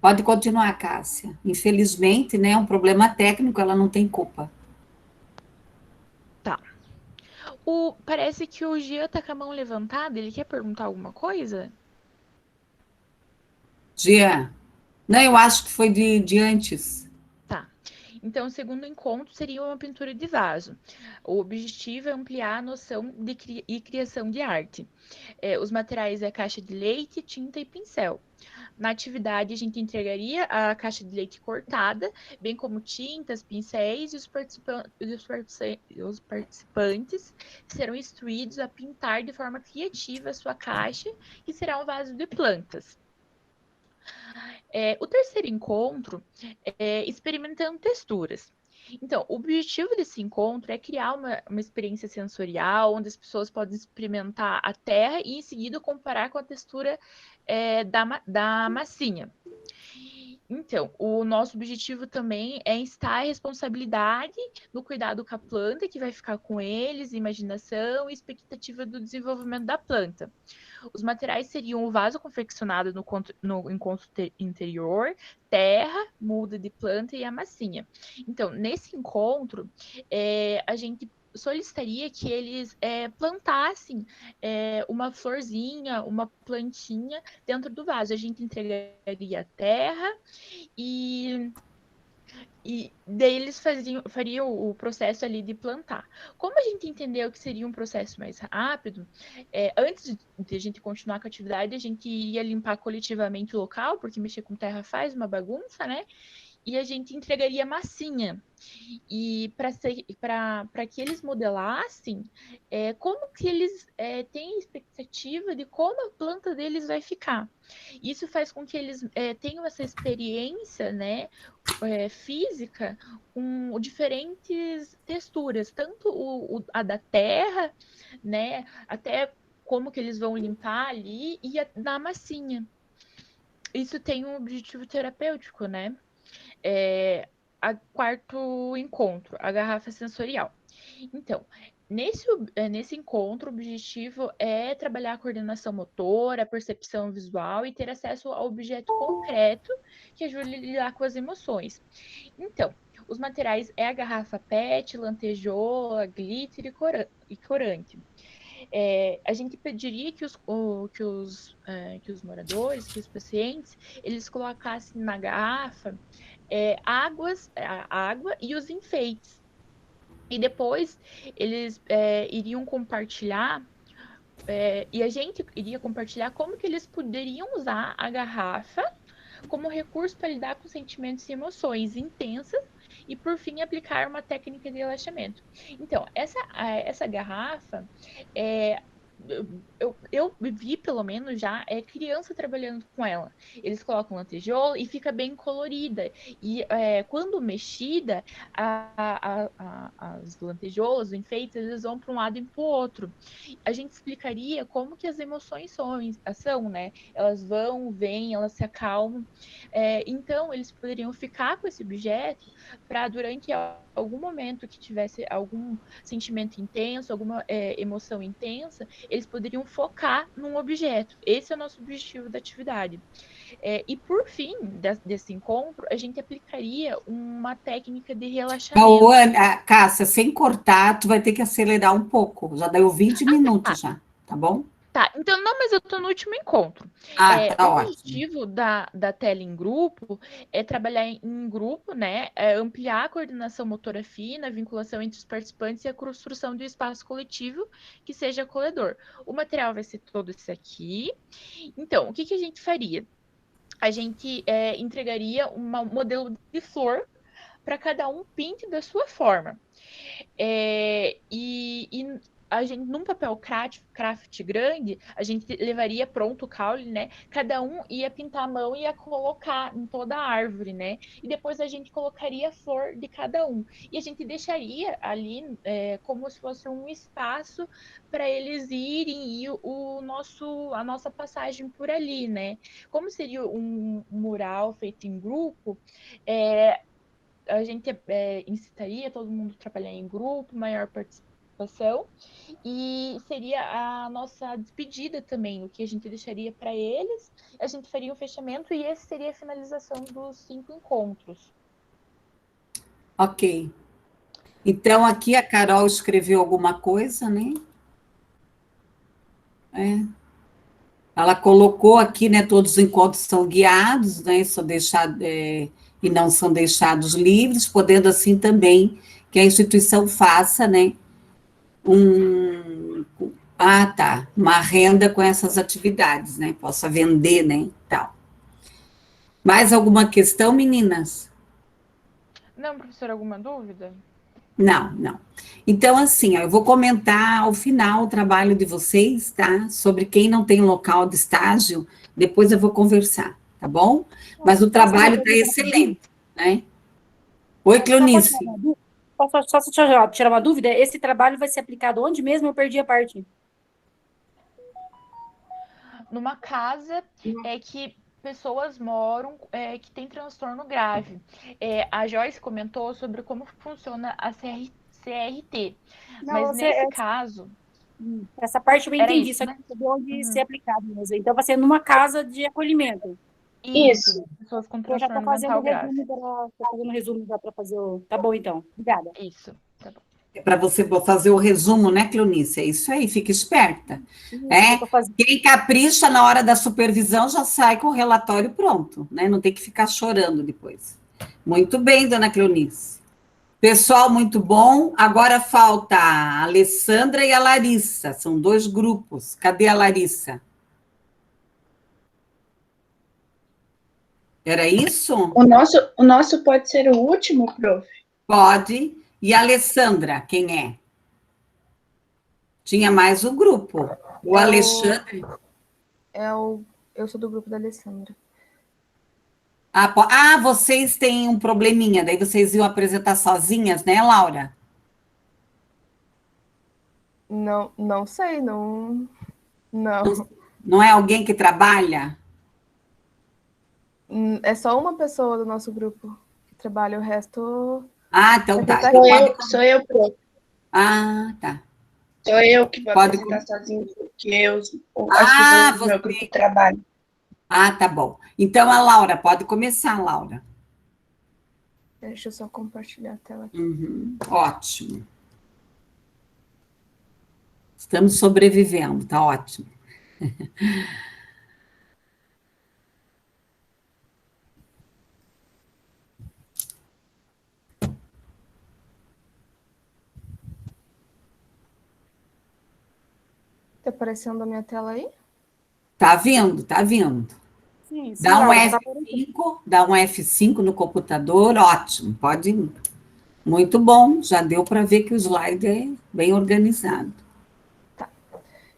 Pode continuar, Cássia. Infelizmente, né, é um problema técnico, ela não tem culpa. Tá. Parece que o Gia tá com a mão levantada, ele quer perguntar alguma coisa? Gia? Não, eu acho que foi de antes. Tá. Então, o segundo encontro seria uma pintura de vaso. O objetivo é ampliar a noção e criação de arte. Os materiais é a caixa de leite, tinta e pincel. Na atividade, a gente entregaria a caixa de leite cortada, bem como tintas, pincéis, e os participantes serão instruídos a pintar de forma criativa a sua caixa, que será um vaso de plantas. O terceiro encontro é experimentando texturas. Então, o objetivo desse encontro é criar uma experiência sensorial, onde as pessoas podem experimentar a terra e, em seguida, comparar com a textura da massinha. Então, o nosso objetivo também é instar a responsabilidade no cuidado com a planta, que vai ficar com eles, imaginação e expectativa do desenvolvimento da planta. Os materiais seriam o vaso confeccionado no encontro interior, terra, muda de planta e a massinha. Então, nesse encontro, a gente solicitaria que eles plantassem uma florzinha, uma plantinha dentro do vaso. A gente entregaria a terra e daí eles fariam o processo ali de plantar. Como a gente entendeu que seria um processo mais rápido, antes de a gente continuar com a atividade, a gente ia limpar coletivamente o local, porque mexer com terra faz uma bagunça, né? E a gente entregaria massinha. E para que eles modelassem como que eles têm expectativa de como a planta deles vai ficar. Isso faz com que eles tenham essa experiência, né, física com diferentes texturas, tanto a da terra, né, até como que eles vão limpar ali e na massinha. Isso tem um objetivo terapêutico, né? Quarto encontro, a garrafa sensorial. Então, nesse encontro, o objetivo é trabalhar a coordenação motora, a percepção visual e ter acesso ao objeto concreto que ajude a lidar com as emoções. Então, os materiais é a garrafa PET, lantejola, glitter e corante. A gente pediria que os moradores, que os pacientes, eles colocassem na garrafa a água e os enfeites. E depois eles iriam compartilhar, e a gente iria compartilhar como que eles poderiam usar a garrafa como recurso para lidar com sentimentos e emoções intensas e, por fim, aplicar uma técnica de relaxamento. Então, essa garrafa, eu vi, pelo menos, já criança trabalhando com ela. Eles colocam lantejola e fica bem colorida. E quando mexida, as lantejoulas, os enfeites, eles vão para um lado e para o outro. A gente explicaria como que as emoções são, né? Elas vão, vêm, elas se acalmam. Então, eles poderiam ficar com esse objeto para, durante algum momento que tivesse algum sentimento intenso, alguma emoção intensa, eles poderiam focar num objeto. Esse é o nosso objetivo da atividade. E por fim desse encontro, a gente aplicaria uma técnica de relaxamento. Cássia, sem cortar, tu vai ter que acelerar um pouco. Já deu 20 minutos já, tá bom? Tá, então, não, mas eu tô no último encontro. Tá O ótimo. objetivo da tela em grupo é trabalhar em grupo, né? Ampliar a coordenação motora fina, a vinculação entre os participantes e a construção de um espaço coletivo que seja acolhedor. O material vai ser todo esse aqui. Então, o que a gente faria? A gente entregaria um modelo de flor para cada um pinte da sua forma. E a gente, num papel craft grande, a gente levaria pronto o caule, né? Cada um ia pintar a mão e ia colocar em toda a árvore, né? E depois a gente colocaria a flor de cada um. E a gente deixaria ali como se fosse um espaço para eles irem e a nossa passagem por ali, né? Como seria um mural feito em grupo, a gente incitaria todo mundo a trabalhar em grupo, maior participação, e seria a nossa despedida também, o que a gente deixaria para eles, a gente faria um fechamento e esse seria a finalização dos 5 encontros. Ok. Então, aqui a Carol escreveu alguma coisa, né? Ela colocou aqui, né, todos os encontros são guiados, né, e não são deixados livres, podendo assim também que a instituição faça, né, uma renda com essas atividades, né, possa vender, né, tal. Mais alguma questão, meninas? Não, professora, alguma dúvida? Não. Então, assim, eu vou comentar ao final o trabalho de vocês, tá? Sobre quem não tem local de estágio, depois eu vou conversar, tá bom? Mas o trabalho está excelente, né? Oi, Cleonice. Posso só tirar uma dúvida? Esse trabalho vai ser aplicado onde mesmo? Eu perdi a parte. Numa casa que pessoas moram que tem transtorno grave. A Joyce comentou sobre como funciona a CRT, mas nesse caso... Essa parte eu entendi, isso, só né? que não onde ser aplicado mesmo. Então, vai ser numa casa de acolhimento. Isso. Pessoas com Eu já estou transtorno mental grave. fazendo um resumo para fazer o... Tá bom, então. Obrigada. Isso, tá bom. É para você fazer o resumo, né, Cleonice? É isso aí, fica esperta. Quem capricha na hora da supervisão já sai com o relatório pronto, né? Não tem que ficar chorando depois. Muito bem, dona Cleonice. Pessoal, muito bom. Agora falta a Alessandra e a Larissa. São 2 grupos. Cadê a Larissa? Era isso? O nosso pode ser o último, prof? Pode. E a Alessandra, quem é? Tinha mais um grupo. O Alexandre. Eu sou do grupo da Alessandra. Vocês têm um probleminha, daí vocês iam apresentar sozinhas, né, Laura? Não sei, não. Não é alguém que trabalha? É só uma pessoa do nosso grupo que trabalha, o resto... Então tá. Sou eu, prof. Tá. Sou eu que vou apresentar sozinho, porque as pessoas do meu grupo trabalham. Tá bom. Então, a Laura, pode começar, Laura. Deixa eu só compartilhar a tela aqui. Ótimo. Estamos sobrevivendo, tá ótimo. Tá aparecendo a minha tela aí? Tá vindo. Sim, Dá um F5 no computador, ótimo, pode ir. Muito bom, já deu para ver que o slide é bem organizado. Tá.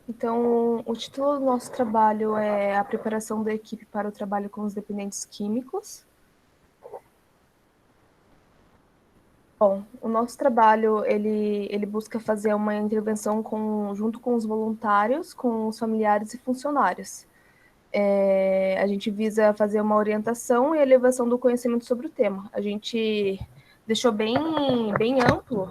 Então, o título do nosso trabalho é a preparação da equipe para o trabalho com os dependentes químicos. Bom, o nosso trabalho, ele busca fazer uma intervenção junto com os voluntários, com os familiares e funcionários. A gente visa fazer uma orientação e elevação do conhecimento sobre o tema. A gente deixou bem amplo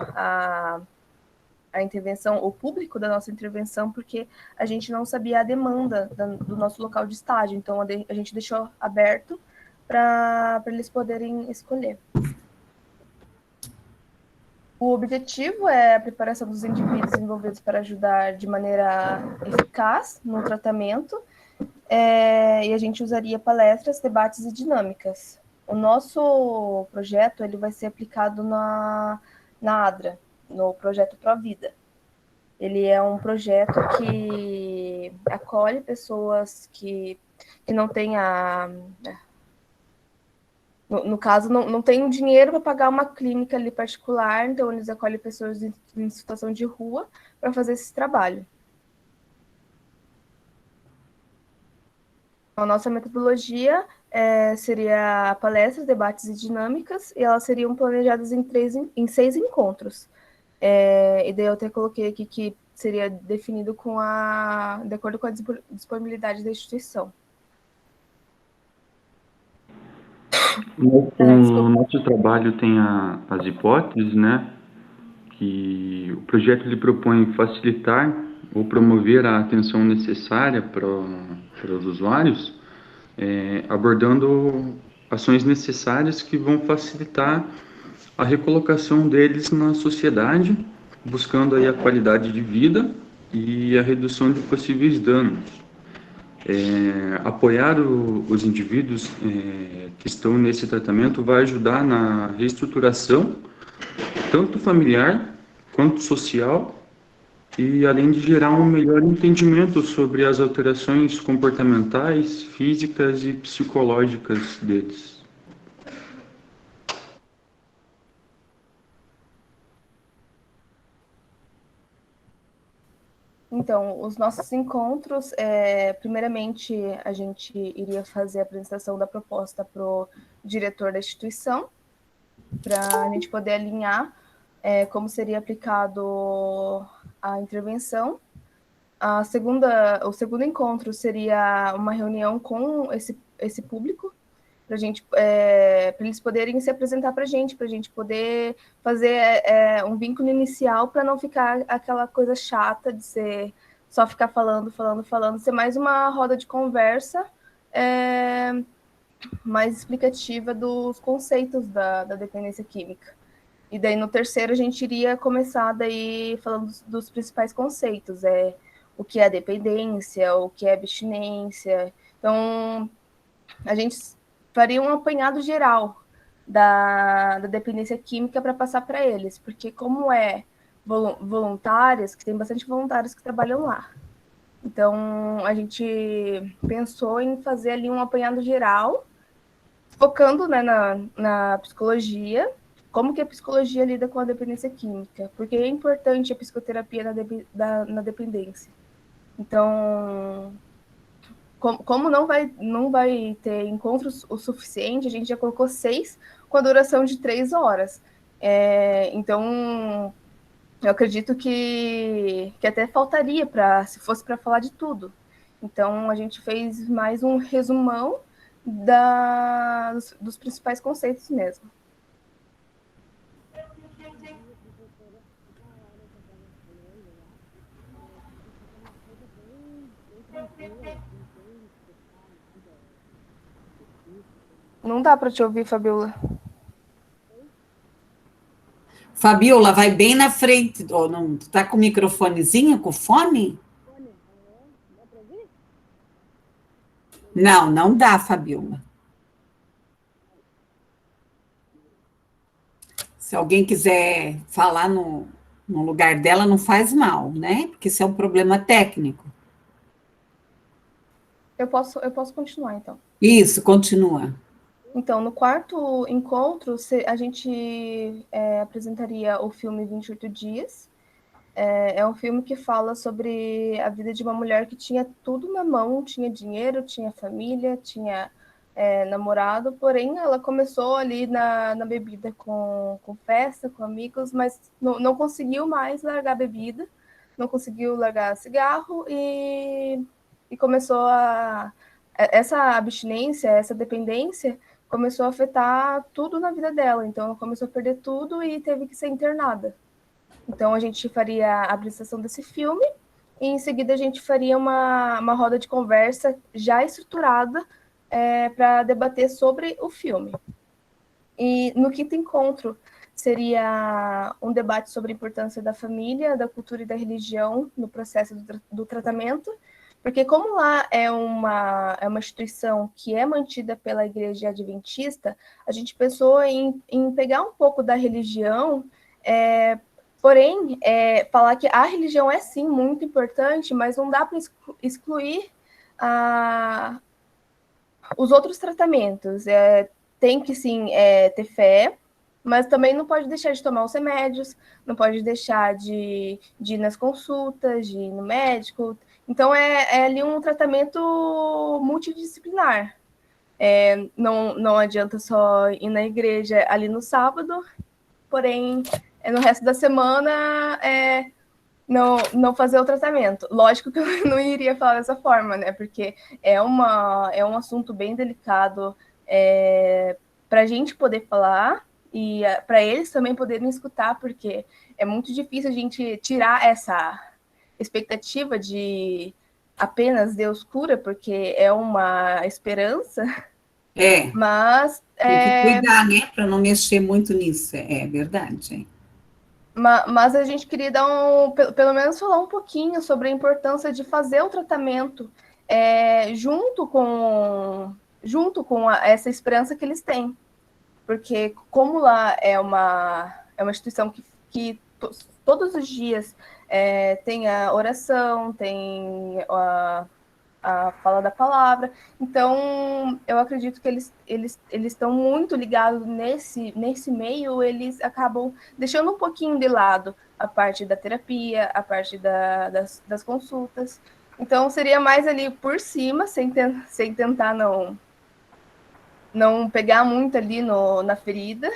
a intervenção, o público da nossa intervenção, porque a gente não sabia a demanda do nosso local de estágio, então a gente deixou aberto para eles poderem escolher. O objetivo é a preparação dos indivíduos envolvidos para ajudar de maneira eficaz no tratamento, e a gente usaria palestras, debates e dinâmicas. O nosso projeto ele vai ser aplicado na ADRA, no projeto Provida. Ele é um projeto que acolhe pessoas que não têm no caso, não tem dinheiro para pagar uma clínica ali particular, então eles acolhem pessoas em situação de rua para fazer esse trabalho. A nossa metodologia seria palestras, debates e dinâmicas, e elas seriam planejadas em 6 encontros. E daí eu até coloquei aqui que seria definido de acordo com a disponibilidade da instituição. O nosso trabalho tem as hipóteses, né, que o projeto ele propõe facilitar ou promover a atenção necessária para os usuários, abordando ações necessárias que vão facilitar a recolocação deles na sociedade, buscando aí a qualidade de vida e a redução de possíveis danos. Apoiar os indivíduos que estão nesse tratamento vai ajudar na reestruturação, tanto familiar quanto social, e além de gerar um melhor entendimento sobre as alterações comportamentais, físicas e psicológicas deles. Então, os nossos encontros, primeiramente, a gente iria fazer a apresentação da proposta para o diretor da instituição, para a gente poder alinhar como seria aplicado a intervenção. O segundo encontro seria uma reunião com esse público, para eles poderem se apresentar para a gente poder fazer um vínculo inicial, para não ficar aquela coisa chata de ser só ficar falando, ser mais uma roda de conversa mais explicativa dos conceitos da dependência química. E daí no terceiro a gente iria começar daí falando dos principais conceitos, o que é dependência, o que é abstinência. Então, a gente faria um apanhado geral da dependência química para passar para eles, porque como voluntárias, que tem bastante voluntários que trabalham lá. Então, a gente pensou em fazer ali um apanhado geral, focando, né, na psicologia, como que a psicologia lida com a dependência química, porque é importante a psicoterapia na dependência. Então, como não vai ter encontros o suficiente, a gente já colocou 6 com a duração de 3 horas. Então, eu acredito que até faltaria se fosse para falar de tudo. Então, a gente fez mais um resumão dos principais conceitos mesmo. Não dá para te ouvir, Fabiola. Fabiola, vai bem na frente. Oh, não, tu tá com o microfonezinho, com fone? Não dá, Fabiola. Se alguém quiser falar no lugar dela, não faz mal, né? Porque isso é um problema técnico. Eu posso continuar, então. Isso, continua. Então, no quarto encontro, a gente apresentaria o filme 28 Dias. É um filme que fala sobre a vida de uma mulher que tinha tudo na mão, tinha dinheiro, tinha família, tinha namorado, porém ela começou ali na bebida com festa, com amigos, mas não conseguiu mais largar a bebida, não conseguiu largar cigarro e começou essa abstinência, essa dependência começou a afetar tudo na vida dela, então ela começou a perder tudo e teve que ser internada. Então, a gente faria a apresentação desse filme e, em seguida, a gente faria uma roda de conversa já estruturada para debater sobre o filme. E no quinto encontro seria um debate sobre a importância da família, da cultura e da religião no processo do tratamento, porque como lá é uma instituição que é mantida pela Igreja Adventista, a gente pensou em pegar um pouco da religião, porém, falar que a religião é sim muito importante, mas não dá para excluir os outros tratamentos. Tem que sim ter fé, mas também não pode deixar de tomar os remédios, não pode deixar de ir nas consultas, de ir no médico. Então, é ali um tratamento multidisciplinar. Não adianta só ir na igreja ali no sábado, porém, no resto da semana, não fazer o tratamento. Lógico que eu não iria falar dessa forma, né? Porque é um assunto bem delicado para a gente poder falar e para eles também poderem escutar, porque é muito difícil a gente tirar essa expectativa de apenas Deus cura, porque é uma esperança. Mas tem que cuidar, né, para não mexer muito nisso, é verdade. Mas a gente queria pelo menos falar um pouquinho sobre a importância de fazer o tratamento junto com essa esperança que eles têm. Porque como lá é uma instituição que todos os dias tem a oração, tem a fala da palavra, então eu acredito que eles estão muito ligados nesse meio, eles acabam deixando um pouquinho de lado a parte da terapia, a parte das consultas. Então seria mais ali por cima, sem tentar não pegar muito ali na ferida,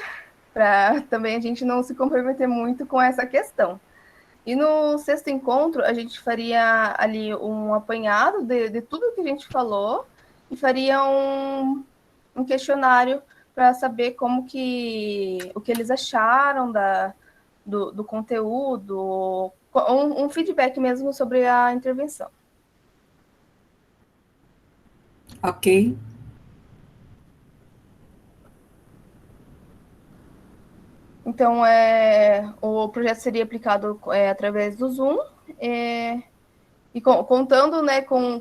para também a gente não se comprometer muito com essa questão. E no sexto encontro, a gente faria ali um apanhado de tudo que a gente falou e faria um questionário para saber o que eles acharam do conteúdo, um feedback mesmo sobre a intervenção. Ok. Então, o projeto seria aplicado através do Zoom, e contando, né, com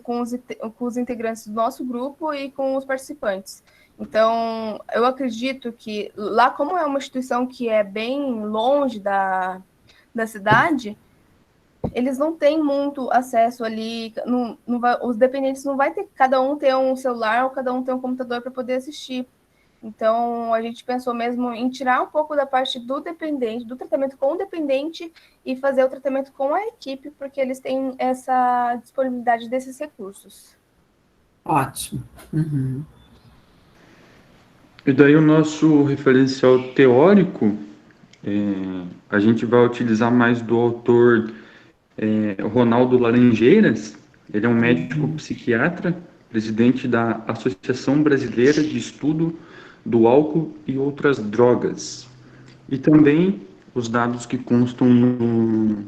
os integrantes do nosso grupo e com os participantes. Então, eu acredito que lá, como é uma instituição que é bem longe da cidade, eles não têm muito acesso ali, os dependentes não vai ter, cada um ter um celular ou cada um ter um computador para poder assistir. Então, a gente pensou mesmo em tirar um pouco da parte do dependente, do tratamento com o dependente e fazer o tratamento com a equipe, porque eles têm essa disponibilidade desses recursos. Ótimo. Uhum. E daí o nosso referencial teórico, a gente vai utilizar mais do autor Ronaldo Laranjeiras. Ele é um médico psiquiatra, presidente da Associação Brasileira de Estudo do Álcool e Outras Drogas. E também os dados que constam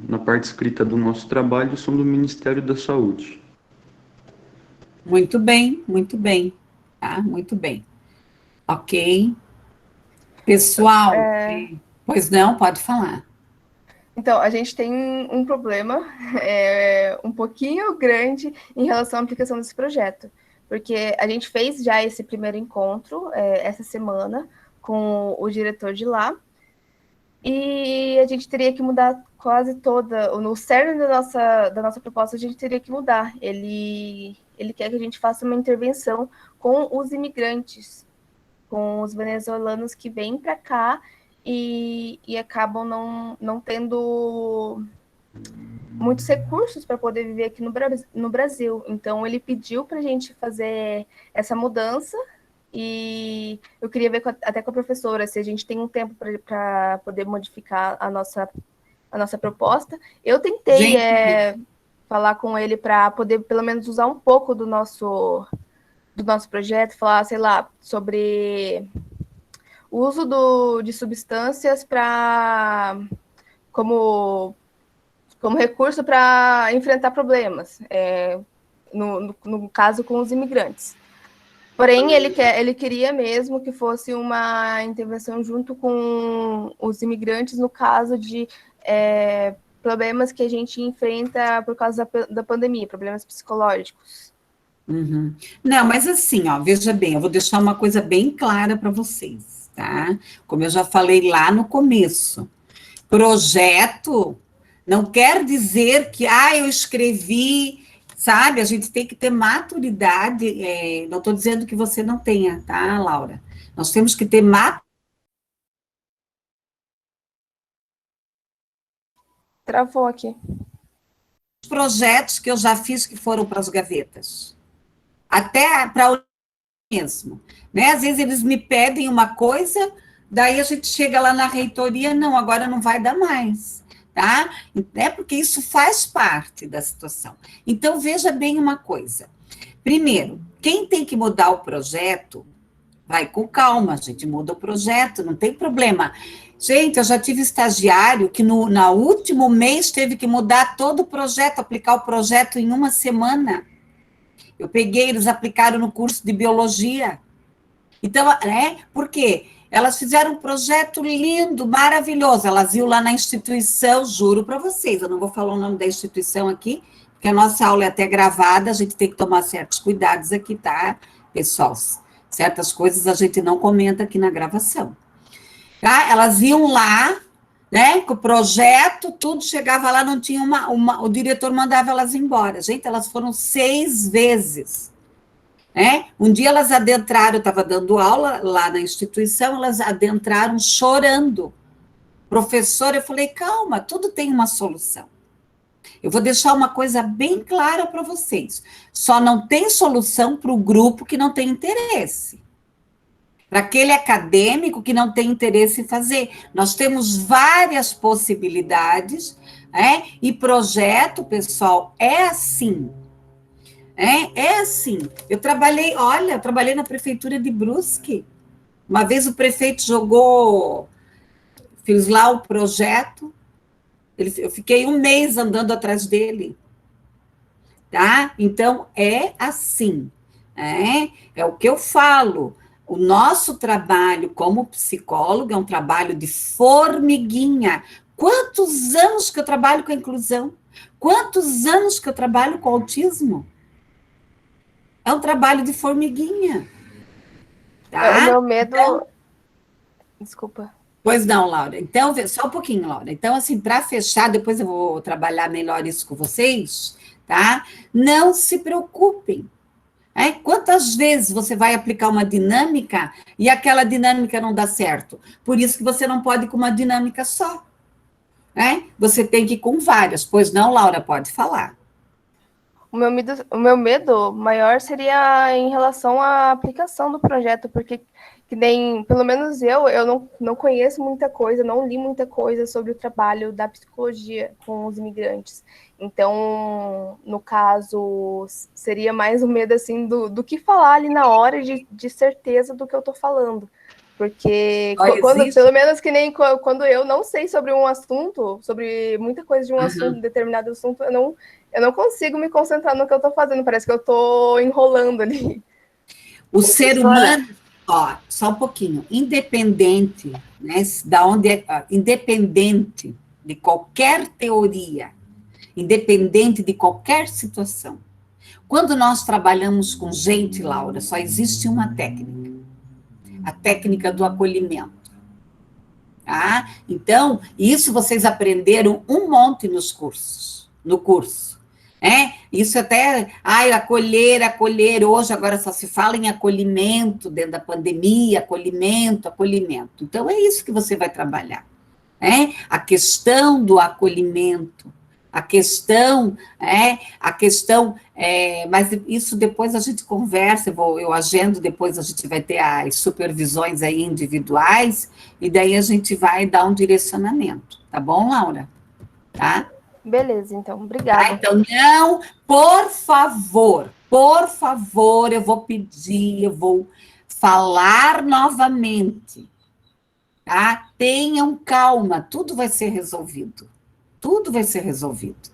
na parte escrita do nosso trabalho são do Ministério da Saúde. Muito bem, tá? Muito bem. Ok. Pessoal, pois não, pode falar. Então, a gente tem um problema um pouquinho grande em relação à aplicação desse projeto, porque a gente fez já esse primeiro encontro essa semana com o diretor de lá, e a gente teria que mudar quase no cerne da nossa proposta, a gente teria que mudar. Ele quer que a gente faça uma intervenção com os imigrantes, com os venezuelanos que vêm para cá e acabam não tendo muitos recursos para poder viver aqui no Brasil. Então, ele pediu para a gente fazer essa mudança e eu queria ver até com a professora se a gente tem um tempo para poder modificar a nossa proposta. Eu tentei falar com ele para poder, pelo menos, usar um pouco do nosso projeto, falar, sei lá, sobre o uso de substâncias como recurso para enfrentar problemas, no caso com os imigrantes. Porém, ele queria mesmo que fosse uma intervenção junto com os imigrantes no caso de problemas que a gente enfrenta por causa da pandemia, problemas psicológicos. Uhum. Não, mas assim, ó, veja bem, eu vou deixar uma coisa bem clara para vocês, tá? Como eu já falei lá no começo, projeto não quer dizer que, eu escrevi, sabe? A gente tem que ter maturidade, não estou dizendo que você não tenha, tá, Laura? Nós temos que ter Travou aqui. Projetos que eu já fiz que foram para as gavetas. Até para o mesmo, né? Às vezes eles me pedem uma coisa, daí a gente chega lá na reitoria, não, agora não vai dar mais, tá? Porque isso faz parte da situação. Então, veja bem uma coisa. Primeiro, quem tem que mudar o projeto, vai com calma, a gente muda o projeto, não tem problema. Gente, eu já tive estagiário que no último mês teve que mudar todo o projeto, aplicar o projeto em uma semana. Eu peguei, eles aplicaram no curso de biologia. Então, por quê? Elas fizeram um projeto lindo, maravilhoso. Elas iam lá na instituição, juro para vocês, eu não vou falar o nome da instituição aqui, porque a nossa aula é até gravada, a gente tem que tomar certos cuidados aqui, tá, pessoal? Certas coisas a gente não comenta aqui na gravação. Tá? Elas iam lá, né, com o projeto, tudo, chegava lá, não tinha o diretor mandava elas embora. Gente, elas foram 6 vezes. Né? Um dia elas adentraram, eu estava dando aula lá na instituição, elas adentraram chorando. Professora, eu falei, calma, tudo tem uma solução. Eu vou deixar uma coisa bem clara para vocês. Só não tem solução para o grupo que não tem interesse. Para aquele acadêmico que não tem interesse em fazer. Nós temos várias possibilidades, e projeto, pessoal, é assim. É assim. Eu trabalhei na prefeitura de Brusque. Uma vez o prefeito fiz lá o projeto, eu fiquei 1 mês andando atrás dele. Tá? Então, é assim. É o que eu falo. O nosso trabalho como psicólogo é um trabalho de formiguinha. Quantos anos que eu trabalho com a inclusão? Quantos anos que eu trabalho com autismo? É um trabalho de formiguinha. Tá? O meu medo... Então, desculpa. Pois não, Laura. Então, só um pouquinho, Laura. Então, assim, para fechar, depois eu vou trabalhar melhor isso com vocês, tá? Não se preocupem. Quantas vezes você vai aplicar uma dinâmica e aquela dinâmica não dá certo? Por isso que você não pode ir com uma dinâmica só. Você tem que ir com várias. Pois não, Laura, pode falar. O meu medo maior seria em relação à aplicação do projeto, porque que nem, pelo menos eu não conheço muita coisa, não li muita coisa sobre o trabalho da psicologia com os imigrantes. Então, no caso, seria mais um medo, assim, do que falar ali na hora de certeza do que eu estou falando. Porque, pelo menos que nem quando eu não sei sobre um assunto, sobre muita coisa de um assunto, determinado assunto, eu não consigo me concentrar no que eu estou fazendo, parece que eu estou enrolando ali. O ser humano, só um pouquinho, independente, né, independente de qualquer teoria, independente de qualquer situação, quando nós trabalhamos com gente, Laura, só existe uma técnica, a técnica do acolhimento. Tá? Então, isso vocês aprenderam um monte no curso. Isso até, acolher, hoje agora só se fala em acolhimento dentro da pandemia, acolhimento. Então, é isso que você vai trabalhar. A questão do acolhimento, mas isso depois a gente conversa, eu agendo, depois a gente vai ter as supervisões aí individuais, e daí a gente vai dar um direcionamento, tá bom, Laura? Tá? Beleza, então, obrigada. Então, não, por favor, eu vou pedir, eu vou falar novamente. tá? Tenham calma, tudo vai ser resolvido. Tudo vai ser resolvido.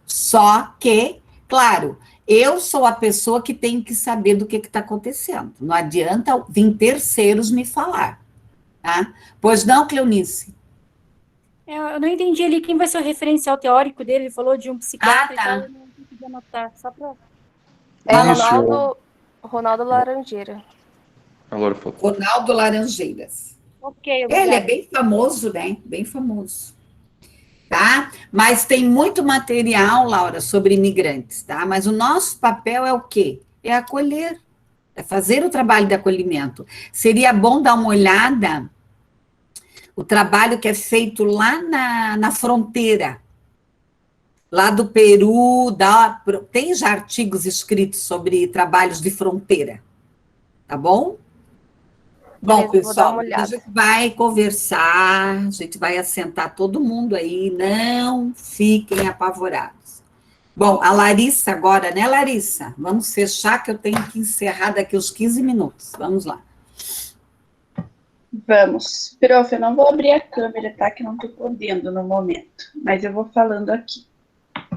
Só que, claro, eu sou a pessoa que tem que saber do que está acontecendo. Não adianta vir terceiros me falar, tá? Pois não, Cleonice? Eu não entendi ali quem vai ser o referencial teórico dele. Ele falou de um psiquiatra tá. e tal, eu não consegui anotar, só para... Ronaldo Laranjeira. Ronaldo Laranjeiras. Ok, obrigada. Ele é bem famoso, né? Bem famoso. Tá? Mas tem muito material, Laura, sobre imigrantes, tá? Mas o nosso papel é o quê? É acolher, é fazer o trabalho de acolhimento. Seria bom dar uma olhada o trabalho que é feito lá na fronteira, lá do Peru, tem já artigos escritos sobre trabalhos de fronteira, tá bom? Bom, pessoal, a gente vai conversar, a gente vai assentar todo mundo aí, não fiquem apavorados. Bom, a Larissa agora, né, Larissa? Vamos fechar, que eu tenho que encerrar daqui uns 15 minutos. Vamos lá. Vamos. Prof, eu não vou abrir a câmera, tá? Que não estou podendo no momento, mas eu vou falando aqui.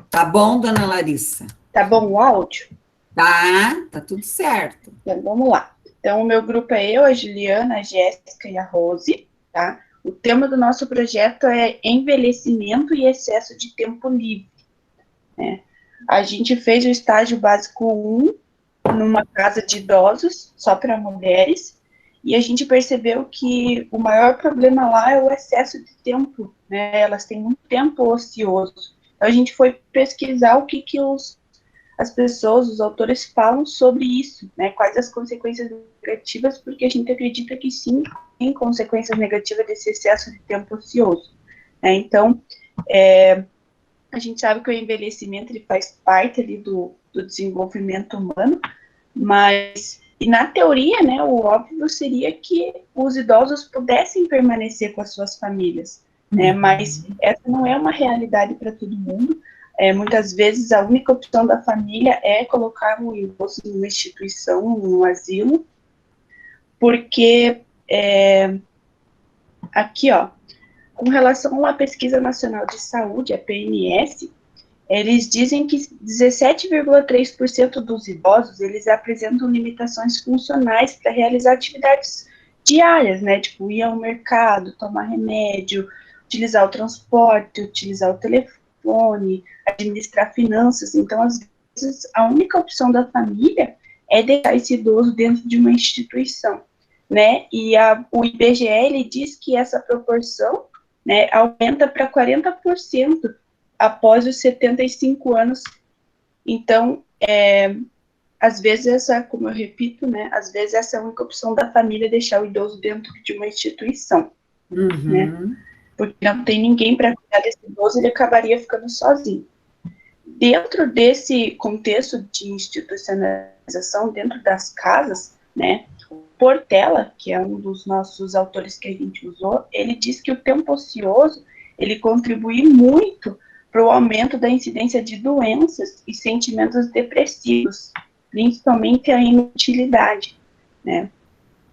Tá bom, dona Larissa? Tá bom o áudio? Tá tudo certo. Então, vamos lá. Então, o meu grupo é eu, a Juliana, a Jéssica e a Rose, tá? O tema do nosso projeto é envelhecimento e excesso de tempo livre, né? A gente fez o estágio básico 1 numa casa de idosos, só para mulheres, e a gente percebeu que o maior problema lá é o excesso de tempo, né? Elas têm muito tempo ocioso. Então, a gente foi pesquisar o que as pessoas, os autores falam sobre isso, né? Quais as consequências negativas, porque a gente acredita que sim, tem consequências negativas desse excesso de tempo ocioso, né? Então, a gente sabe que o envelhecimento ele faz parte ali do desenvolvimento humano, mas, e na teoria, né, o óbvio seria que os idosos pudessem permanecer com as suas famílias, né? Mas essa não é uma realidade para todo mundo. Muitas vezes a única opção da família é colocar um idoso em uma instituição, num asilo, porque aqui, ó, com relação à Pesquisa Nacional de Saúde, a PNS, eles dizem que 17,3% dos idosos, eles apresentam limitações funcionais para realizar atividades diárias, né, tipo ir ao mercado, tomar remédio, utilizar o transporte, utilizar o telefone, administrar finanças. Então, às vezes, a única opção da família é deixar esse idoso dentro de uma instituição, né? E o IBGE, ele diz que essa proporção, né, aumenta para 40% após os 75 anos. Então, às vezes essa, como eu repito, né, às vezes essa é a única opção da família, deixar o idoso dentro de uma instituição, né? Porque não tem ninguém para cuidar desse idoso, ele acabaria ficando sozinho. Dentro desse contexto de institucionalização, dentro das casas, né, o Portela, que é um dos nossos autores que a gente usou, ele diz que o tempo ocioso, ele contribui muito para o aumento da incidência de doenças e sentimentos depressivos, principalmente a inutilidade, né?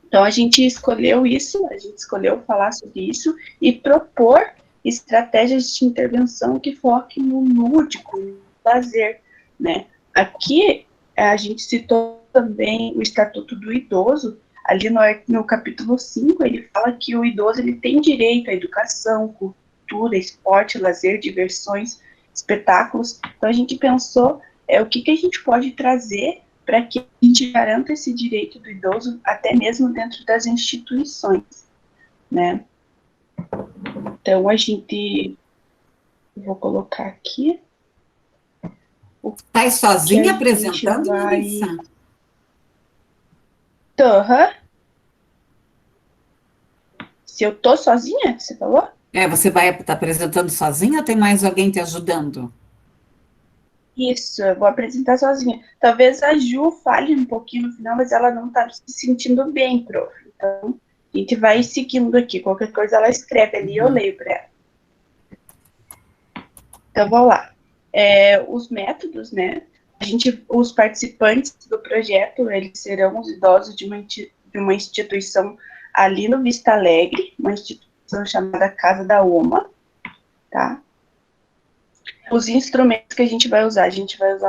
Então, a gente escolheu isso, a gente escolheu falar sobre isso e propor estratégias de intervenção que foquem no lúdico, no lazer, né? Aqui, a gente citou também o Estatuto do Idoso, ali no capítulo 5, ele fala que o idoso ele tem direito à educação, cultura, esporte, lazer, diversões, espetáculos. Então, a gente pensou o que a gente pode trazer para que a gente garanta esse direito do idoso até mesmo dentro das instituições, né? Então, vou colocar aqui. Tá sozinha apresentando, Larissa? Se eu tô sozinha, você falou? Você vai estar apresentando sozinha ou tem mais alguém te ajudando? Isso, eu vou apresentar sozinha. Talvez a Ju fale um pouquinho no final, mas ela não está se sentindo bem, prof. Então, a gente vai seguindo aqui. Qualquer coisa ela escreve ali e eu leio para ela. Então, vamos lá. Os métodos, né? Os participantes do projeto, eles serão os idosos de uma instituição ali no Vista Alegre, uma instituição chamada Casa da Oma, tá? Os instrumentos que a gente vai usar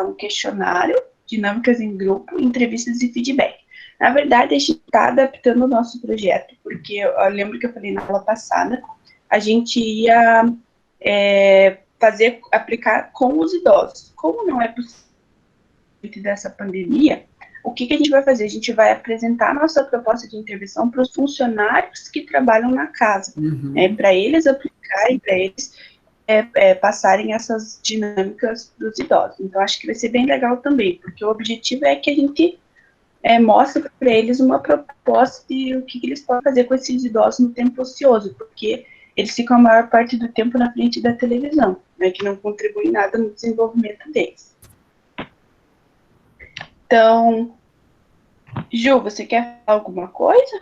um questionário, dinâmicas em grupo, entrevistas e feedback. Na verdade, a gente está adaptando o nosso projeto, porque eu lembro que eu falei na aula passada, a gente ia aplicar com os idosos. Como não é possível dessa pandemia, o que a gente vai fazer? A gente vai apresentar a nossa proposta de intervenção para os funcionários que trabalham na casa, para eles aplicarem, para eles passarem essas dinâmicas dos idosos. Então, acho que vai ser bem legal também, porque o objetivo é que a gente mostre para eles uma proposta de o que eles podem fazer com esses idosos no tempo ocioso, porque eles ficam a maior parte do tempo na frente da televisão, né, que não contribui nada no desenvolvimento deles. Então, Ju, você quer falar alguma coisa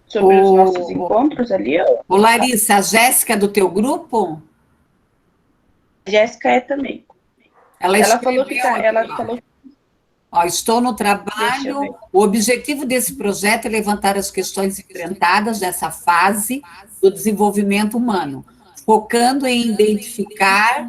sobre os nossos encontros ali? Ô, Larissa, a Jéssica é do teu grupo? A Jéssica é também. Ela falou que Ó, estou no trabalho. O objetivo desse projeto é levantar as questões enfrentadas nessa fase do desenvolvimento humano, focando em identificar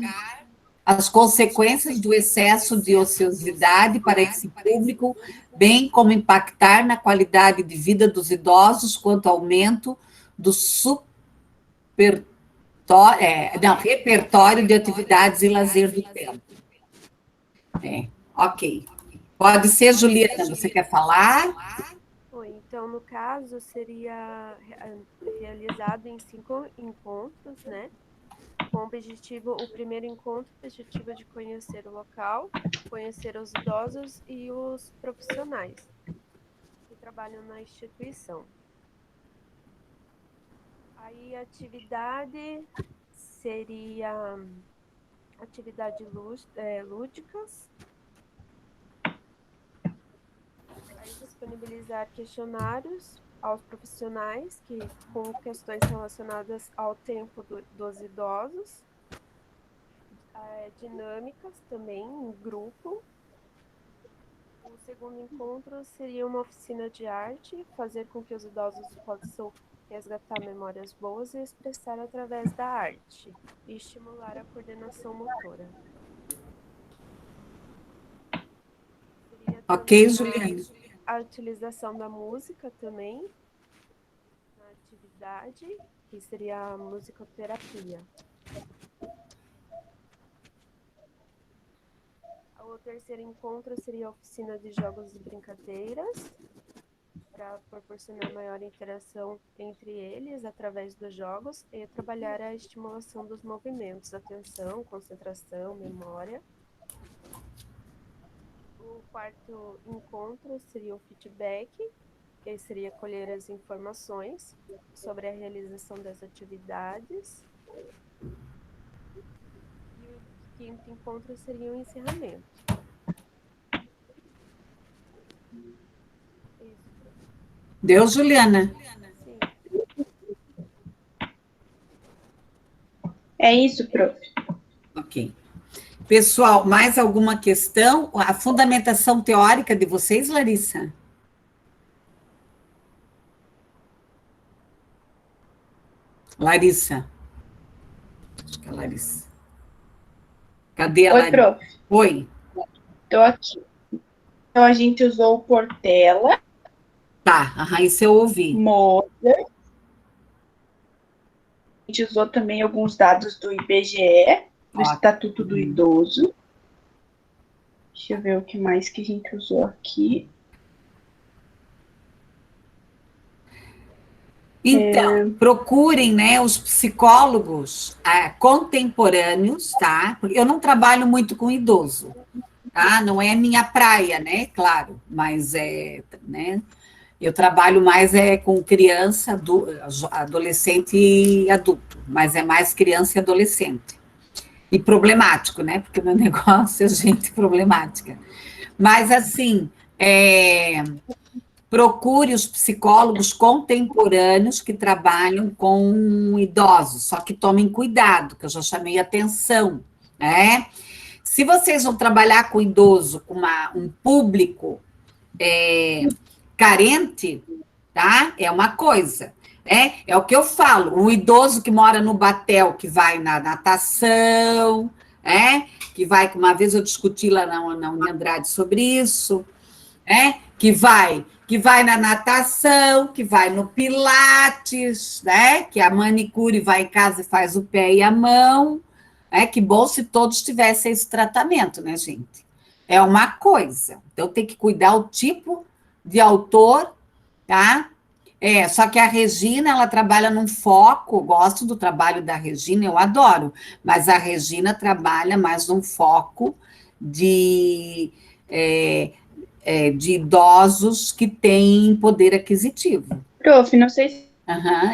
as consequências do excesso de ociosidade para esse público, bem como impactar na qualidade de vida dos idosos quanto ao aumento do repertório de atividades e lazer do tempo. Ok. Pode ser, Juliana, você quer falar? Oi, então, no caso, seria realizado em 5 encontros, né? Com o objetivo, o primeiro encontro, o objetivo é de conhecer o local, conhecer os idosos e os profissionais que trabalham na instituição. Aí, a atividade seria atividades lúdicas, aí disponibilizar questionários aos profissionais com questões relacionadas ao tempo dos idosos, dinâmicas também em grupo. O segundo encontro seria uma oficina de arte, fazer com que os idosos possam resgatar memórias boas e expressar através da arte, e estimular a coordenação motora. Ok, Juliana. A utilização da música também na atividade, que seria a musicoterapia. O terceiro encontro seria a oficina de jogos e brincadeiras, para proporcionar maior interação entre eles através dos jogos e trabalhar a estimulação dos movimentos, atenção, concentração, memória. O quarto encontro seria o feedback, que seria colher as informações sobre a realização das atividades. E o quinto encontro seria o encerramento. Deu, Juliana? Sim. É isso, prof. Ok. Pessoal, mais alguma questão? A fundamentação teórica de vocês, Larissa? Larissa. Acho que é a Larissa. Cadê a Larissa? Oi, prof. Oi. Estou aqui. Então, a gente usou o Portela. Tá, isso eu ouvi. Moser. A gente usou também alguns dados do IBGE, do Estatuto do Idoso. Deixa eu ver o que mais que a gente usou aqui. Então, procurem, né, os psicólogos contemporâneos, tá? Porque eu não trabalho muito com idoso, tá? Não é minha praia, né? Claro, mas né? Eu trabalho mais com criança, adolescente e adulto, mas é mais criança e adolescente. E problemático, né? Porque o meu negócio é gente problemática. Mas, assim, procure os psicólogos contemporâneos que trabalham com idosos, só que tomem cuidado, que eu já chamei atenção, né? Se vocês vão trabalhar com idoso, com um público carente, tá? É uma coisa. É o que eu falo, o idoso que mora no Batel, que vai na natação, que vai, que uma vez eu discuti lá na Andrade sobre isso, que vai na natação, que vai no Pilates, que a manicure vai em casa e faz o pé e a mão, que bom se todos tivessem esse tratamento, né, gente? É uma coisa, então tem que cuidar o tipo de autor, tá? Só que a Regina, ela trabalha num foco, gosto do trabalho da Regina, eu adoro, mas a Regina trabalha mais num foco de idosos que têm poder aquisitivo. Prof, não sei se...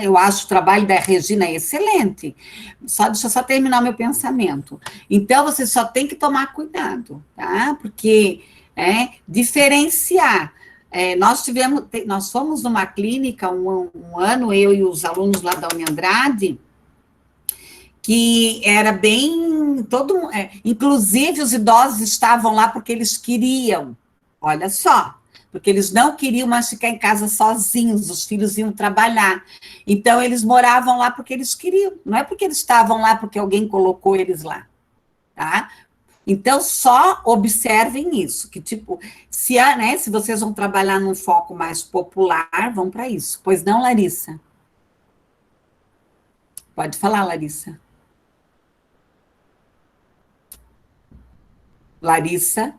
Eu acho o trabalho da Regina excelente. Deixa eu só terminar meu pensamento. Então, você só tem que tomar cuidado, tá? Porque diferenciar. Nós fomos numa clínica um ano, eu e os alunos lá da Uniandrade, que era bem... inclusive, os idosos estavam lá porque eles queriam. Olha só, porque eles não queriam mais ficar em casa sozinhos, os filhos iam trabalhar. Então, eles moravam lá porque eles queriam, não é porque eles estavam lá porque alguém colocou eles lá, tá? Então, só observem isso, que tipo, se vocês vão trabalhar num foco mais popular, vão para isso. Pois não, Larissa? Pode falar, Larissa. Larissa?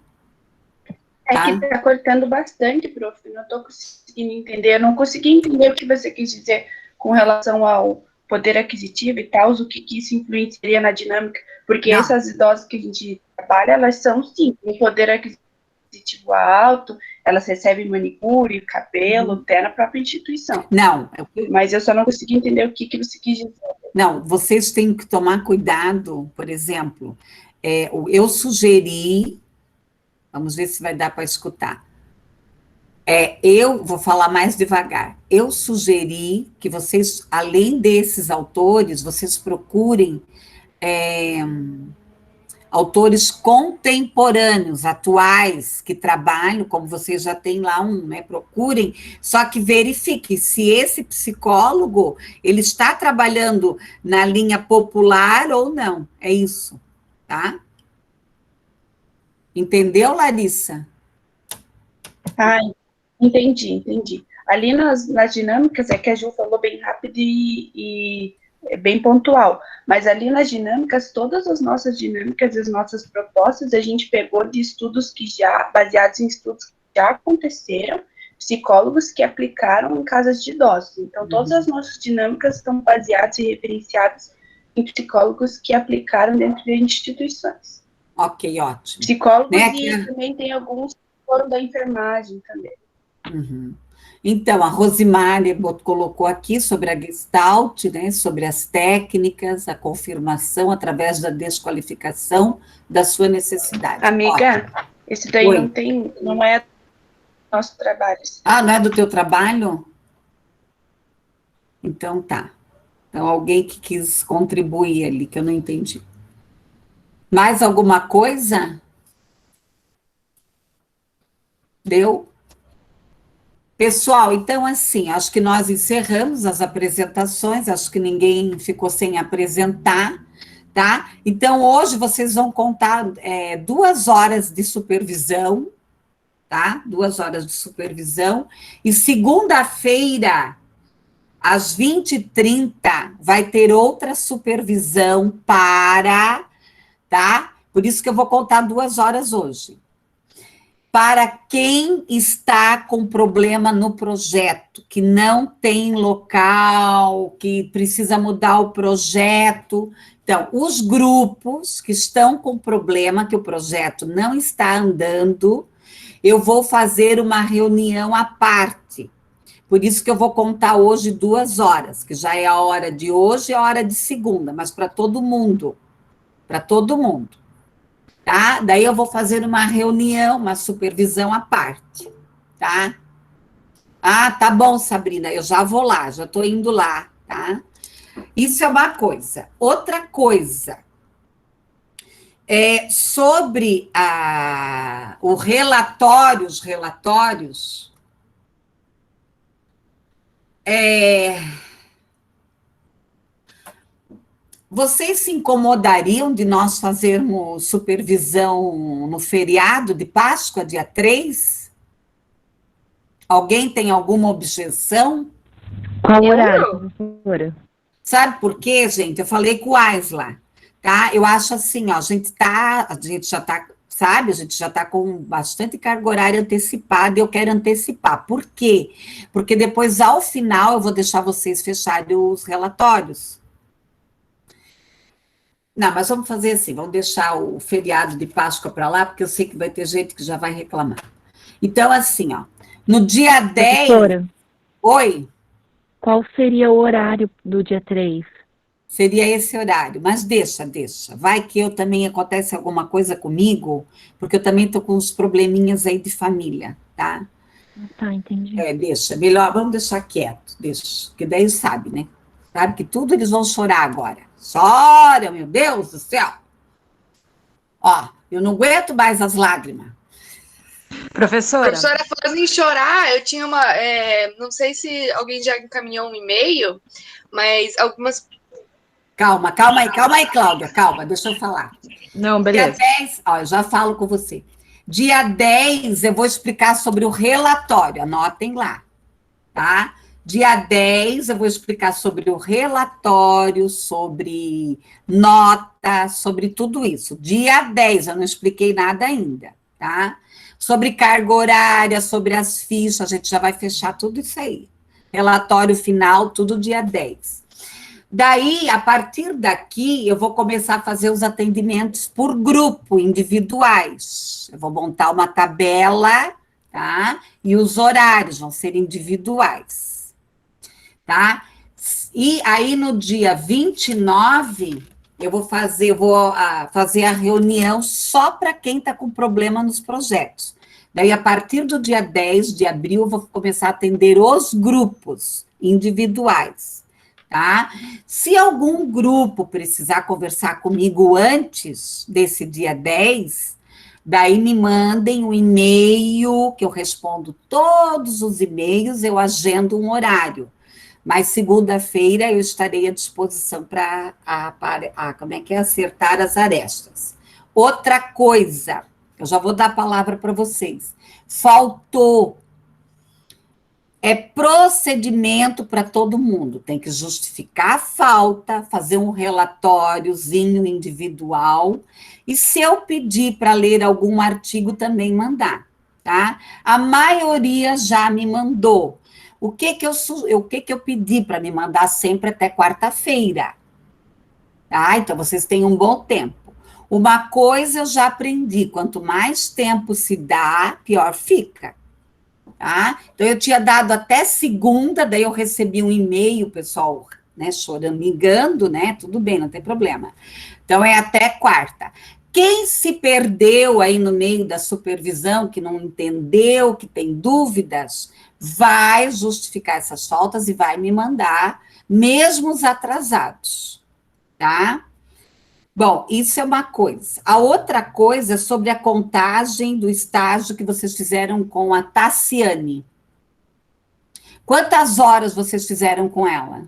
Que está cortando bastante, prof. Não estou conseguindo entender. Eu não consegui entender o que você quis dizer com relação ao poder aquisitivo e tal, o que isso influenciaria na dinâmica, porque essas idosas que a gente trabalha, elas são, sim, com poder aquisitivo alto, elas recebem manicure, cabelo, até na própria instituição. Não. Mas eu só não consegui entender o que você quis dizer. Não, vocês têm que tomar cuidado, por exemplo, eu sugeri... Vamos ver se vai dar para escutar. Eu vou falar mais devagar. Eu sugeri que vocês, além desses autores, vocês procurem autores contemporâneos, atuais, que trabalham, como vocês já têm lá procurem, só que verifique se esse psicólogo, ele está trabalhando na linha popular ou não. É isso, tá? Entendeu, Larissa? Entendi. Ali nas dinâmicas, que a Ju falou bem rápido e bem pontual, mas ali nas dinâmicas, todas as nossas dinâmicas, as nossas propostas, a gente pegou de estudos baseados em estudos que já aconteceram, psicólogos que aplicaram em casas de idosos. Então, todas as nossas dinâmicas estão baseadas e referenciadas em psicólogos que aplicaram dentro de instituições. Ok, ótimo. Psicólogos e também tem alguns que foram da enfermagem também. Então, a Rosimari colocou aqui sobre a Gestalt, sobre as técnicas, a confirmação através da desqualificação da sua necessidade. Amiga, ótimo. Esse daí não é nosso trabalho. Não é do teu trabalho? Então, tá. Então, alguém que quis contribuir ali, que eu não entendi. Mais alguma coisa? Deu? Pessoal, então, assim, acho que nós encerramos as apresentações, acho que ninguém ficou sem apresentar, tá? Então, hoje vocês vão contar 2 horas de supervisão, tá? 2 horas de supervisão, e segunda-feira, às 20h30, vai ter outra supervisão tá? Por isso que eu vou contar 2 horas hoje. Para quem está com problema no projeto, que não tem local, que precisa mudar o projeto. Então, os grupos que estão com problema, que o projeto não está andando, eu vou fazer uma reunião à parte. Por isso que eu vou contar hoje 2 horas, que já é a hora de hoje e a hora de segunda, mas para todo mundo. Para todo mundo, tá? Daí eu vou fazer uma reunião, uma supervisão à parte, tá? Tá bom, Sabrina, eu já vou lá, já estou indo lá, tá? Isso é uma coisa. Outra coisa, sobre os relatórios, Vocês se incomodariam de nós fazermos supervisão no feriado de Páscoa, dia 3? Alguém tem alguma objeção? Qual horário, professora? Sabe por quê, gente? Eu falei com o Aisla, tá? Eu acho assim, ó, a gente já tá, sabe? A gente já tá com bastante carga horária antecipada e eu quero antecipar. Por quê? Porque depois, ao final, eu vou deixar vocês fecharem os relatórios. Não, mas vamos fazer assim, vamos deixar o feriado de Páscoa para lá, porque eu sei que vai ter gente que já vai reclamar. Então, assim, ó, no dia 10... Professora, Oi? qual seria o horário do dia 3? Seria esse horário, mas deixa. Vai que eu também acontece alguma coisa comigo, porque eu também estou com uns probleminhas aí de família, tá? Tá, entendi. Deixa, melhor, vamos deixar quieto, deixa, porque daí sabe, né? Sabe que tudo eles vão chorar agora. Chora, meu Deus do céu! Ó, eu não aguento mais as lágrimas. Professora, falando em chorar, eu tinha uma... não sei se alguém já encaminhou um e-mail, mas algumas... Calma aí, Cláudia, calma, deixa eu falar. Não, beleza. Dia 10, ó, eu já falo com você. Dia 10, eu vou explicar sobre o relatório, anotem lá, tá? Dia 10, eu vou explicar sobre o relatório, sobre nota, sobre tudo isso. Dia 10, eu não expliquei nada ainda, tá? Sobre carga horária, sobre as fichas, a gente já vai fechar tudo isso aí. Relatório final, tudo dia 10. Daí, a partir daqui, eu vou começar a fazer os atendimentos por grupo, individuais. Eu vou montar uma tabela, tá? E os horários vão ser individuais. Tá? E aí, no dia 29, eu vou fazer a reunião só para quem está com problema nos projetos. Daí, a partir do dia 10 de abril, eu vou começar a atender os grupos individuais, tá? Se algum grupo precisar conversar comigo antes desse dia 10, daí me mandem um e-mail, que eu respondo todos os e-mails, eu agendo um horário. Mas segunda-feira eu estarei à disposição para acertar as arestas. Outra coisa, eu já vou dar a palavra para vocês. Faltou. É procedimento para todo mundo. Tem que justificar a falta, fazer um relatóriozinho individual. E se eu pedir para ler algum artigo, também mandar, tá? A maioria já me mandou. O que eu pedi para me mandar sempre até quarta-feira? Tá? Então, vocês têm um bom tempo. Uma coisa eu já aprendi, quanto mais tempo se dá, pior fica. Tá? Então, eu tinha dado até segunda, daí eu recebi um e-mail, pessoal, né, choramingando, né? Tudo bem, não tem problema. Então, é até quarta. Quem se perdeu aí no meio da supervisão, que não entendeu, que tem dúvidas, vai justificar essas faltas e vai me mandar, mesmo os atrasados, tá? Bom, isso é uma coisa. A outra coisa é sobre a contagem do estágio que vocês fizeram com a Tassiane. Quantas horas vocês fizeram com ela?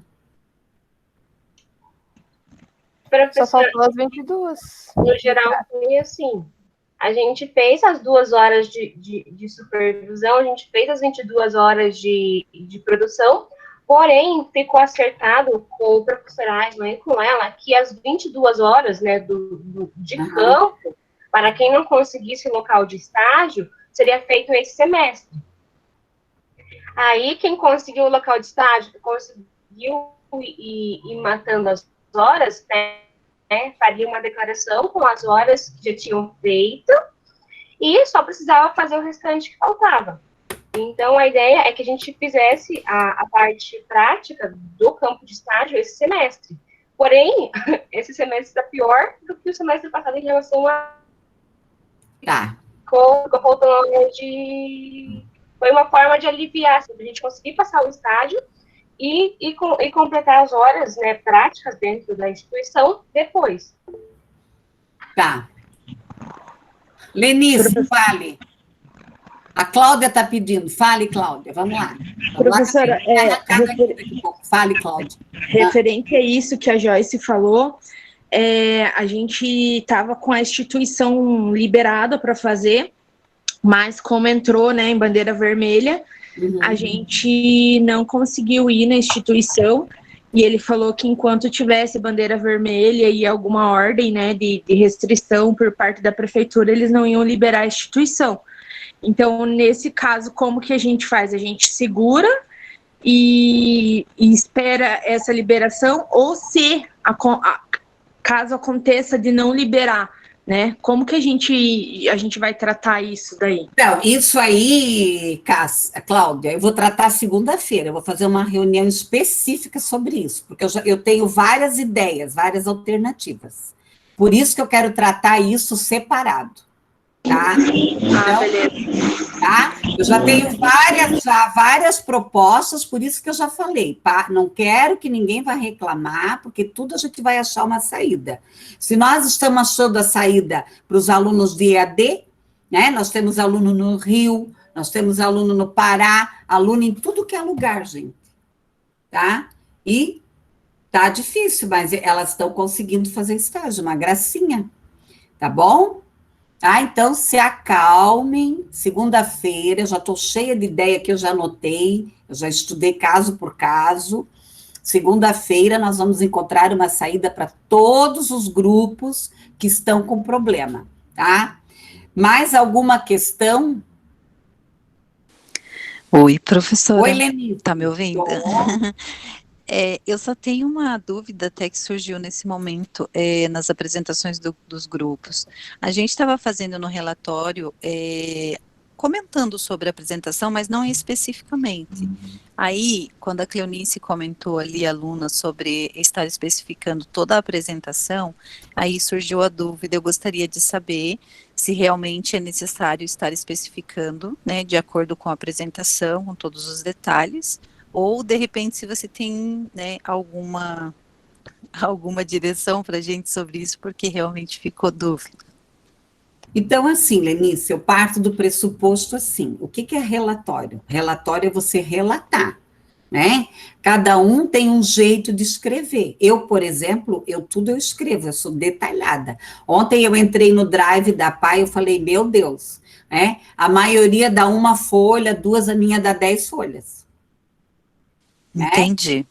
Só faltou as 22. No geral, foi assim. A gente fez as 2 horas de supervisão, a gente fez as 22 horas de produção, porém, ficou acertado com o professor Aisla e com ela que as 22 horas, né, de campo, para quem não conseguisse local de estágio, seria feito esse semestre. Aí, quem conseguiu o local de estágio, conseguiu ir matando as horas, né, faria uma declaração com as horas que já tinham feito e só precisava fazer o restante que faltava. Então, a ideia é que a gente fizesse a parte prática do campo de estágio esse semestre. Porém, esse semestre está pior do que o semestre passado em relação a... Tá. Ficou faltando Foi uma forma de aliviar, a gente conseguir passar o estágio e completar as horas, né, práticas dentro da instituição depois. Tá. Lenice, fale. A Cláudia está pedindo. Fale, Cláudia, vamos lá. Professora, Fale, Cláudia. Referente a isso que a Joyce falou, a gente estava com a instituição liberada para fazer, mas como entrou, né, em bandeira vermelha, a gente não conseguiu ir na instituição, e ele falou que enquanto tivesse bandeira vermelha e alguma ordem, né, de restrição por parte da prefeitura, eles não iam liberar a instituição. Então, nesse caso, como que a gente faz? A gente segura e espera essa liberação, ou se caso aconteça de não liberar, né? Como que a gente vai tratar isso daí? Então, isso aí, Cláudia, eu vou tratar segunda-feira, eu vou fazer uma reunião específica sobre isso, porque eu tenho várias ideias, várias alternativas. Por isso que eu quero tratar isso separado. Tá? Então, beleza. Tá? Eu já tenho várias propostas, por isso que eu já falei, não quero que ninguém vá reclamar, porque tudo a gente vai achar uma saída. Se nós estamos achando a saída para os alunos de EAD, né? Nós temos aluno no Rio, nós temos aluno no Pará, aluno em tudo que é lugar, gente. Tá? E tá difícil, mas elas estão conseguindo fazer estágio, uma gracinha. Tá bom? Ah, então se acalmem, segunda-feira, eu já estou cheia de ideia que eu já anotei, eu já estudei caso por caso. Segunda-feira nós vamos encontrar uma saída para todos os grupos que estão com problema, tá? Mais alguma questão? Oi, professora. Oi, Leni. Tá me ouvindo? Eu só tenho uma dúvida até que surgiu nesse momento, nas apresentações dos grupos. A gente estava fazendo no relatório, comentando sobre a apresentação, mas não especificamente. Aí, quando a Cleonice comentou ali, aluna, sobre estar especificando toda a apresentação, aí surgiu a dúvida, eu gostaria de saber se realmente é necessário estar especificando, né, de acordo com a apresentação, com todos os detalhes, ou, de repente, se você tem, né, alguma direção para a gente sobre isso, porque realmente ficou dúvida. Então, assim, Lenice, eu parto do pressuposto assim, o que é relatório? Relatório é você relatar, né? Cada um tem um jeito de escrever. Eu, por exemplo, eu escrevo, eu sou detalhada. Ontem eu entrei no Drive da PAI, eu falei, meu Deus, né? A maioria dá uma folha, duas, a minha dá 10 folhas. Entendi.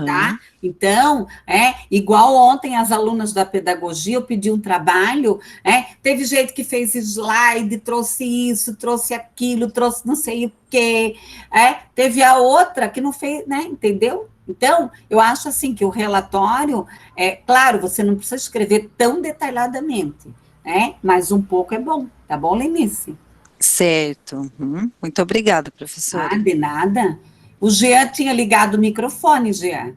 Tá? Então, igual ontem as alunas da pedagogia, eu pedi um trabalho, teve gente que fez slide, trouxe isso, trouxe aquilo, trouxe não sei o quê, teve a outra que não fez, né, entendeu? Então, eu acho assim que o relatório, claro, você não precisa escrever tão detalhadamente, mas um pouco é bom, tá bom, Lenice? Certo. Muito obrigada, professora. De nada. O Jean tinha ligado o microfone, Jean.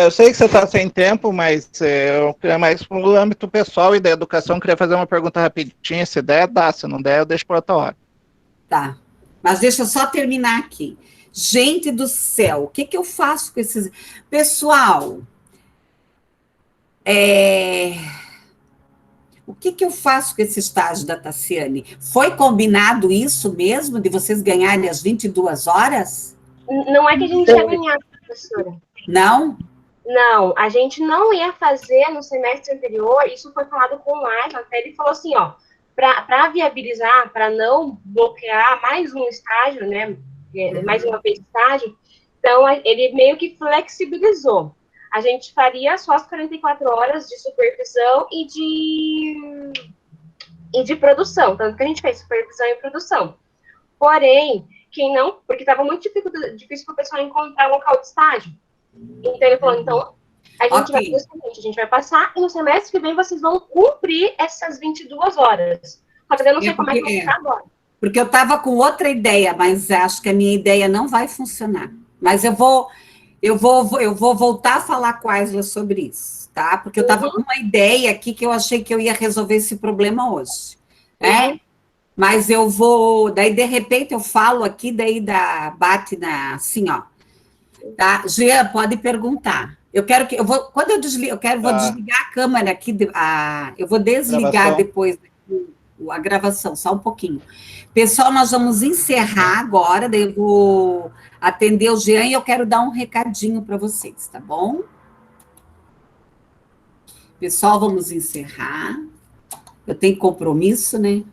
Eu sei que você está sem tempo, mas eu queria mais no âmbito pessoal e da educação, queria fazer uma pergunta rapidinha, se der, dá, se não der, eu deixo para outra hora. Tá, mas deixa eu só terminar aqui. Gente do céu, o que eu faço com esses... Pessoal, o que eu faço com esse estágio da Tassiane? Foi combinado isso mesmo, de vocês ganharem as 22 horas? Não é que a gente ia ganhar, professora. Não? Não, a gente não ia fazer no semestre anterior, isso foi falado com o Laila, até ele falou assim, ó, para viabilizar, para não bloquear mais um estágio, né, mais uma vez estágio, então ele meio que flexibilizou. A gente faria só as 44 horas de supervisão e de produção, tanto que a gente fez supervisão e produção. Porém, quem não, porque estava muito difícil para o pessoal encontrar local de estágio. Então, ele falou, então, a gente vai fazer o seguinte, a gente vai passar, e no semestre que vem vocês vão cumprir essas 22 horas. Só que eu não sei como é que vai ficar agora. Porque eu estava com outra ideia, mas acho que a minha ideia não vai funcionar. Mas eu vou voltar a falar com a Aisla sobre isso, tá? Porque eu estava com uma ideia aqui que eu achei que eu ia resolver esse problema hoje, Mas eu vou, daí de repente eu falo aqui, daí bate assim, ó. Tá? Jean, pode perguntar. Quando eu desligar, vou desligar a câmera aqui, eu vou desligar depois a gravação, só um pouquinho. Pessoal, nós vamos encerrar agora, daí eu vou atender o Jean e eu quero dar um recadinho para vocês, tá bom? Pessoal, vamos encerrar. Eu tenho compromisso, né?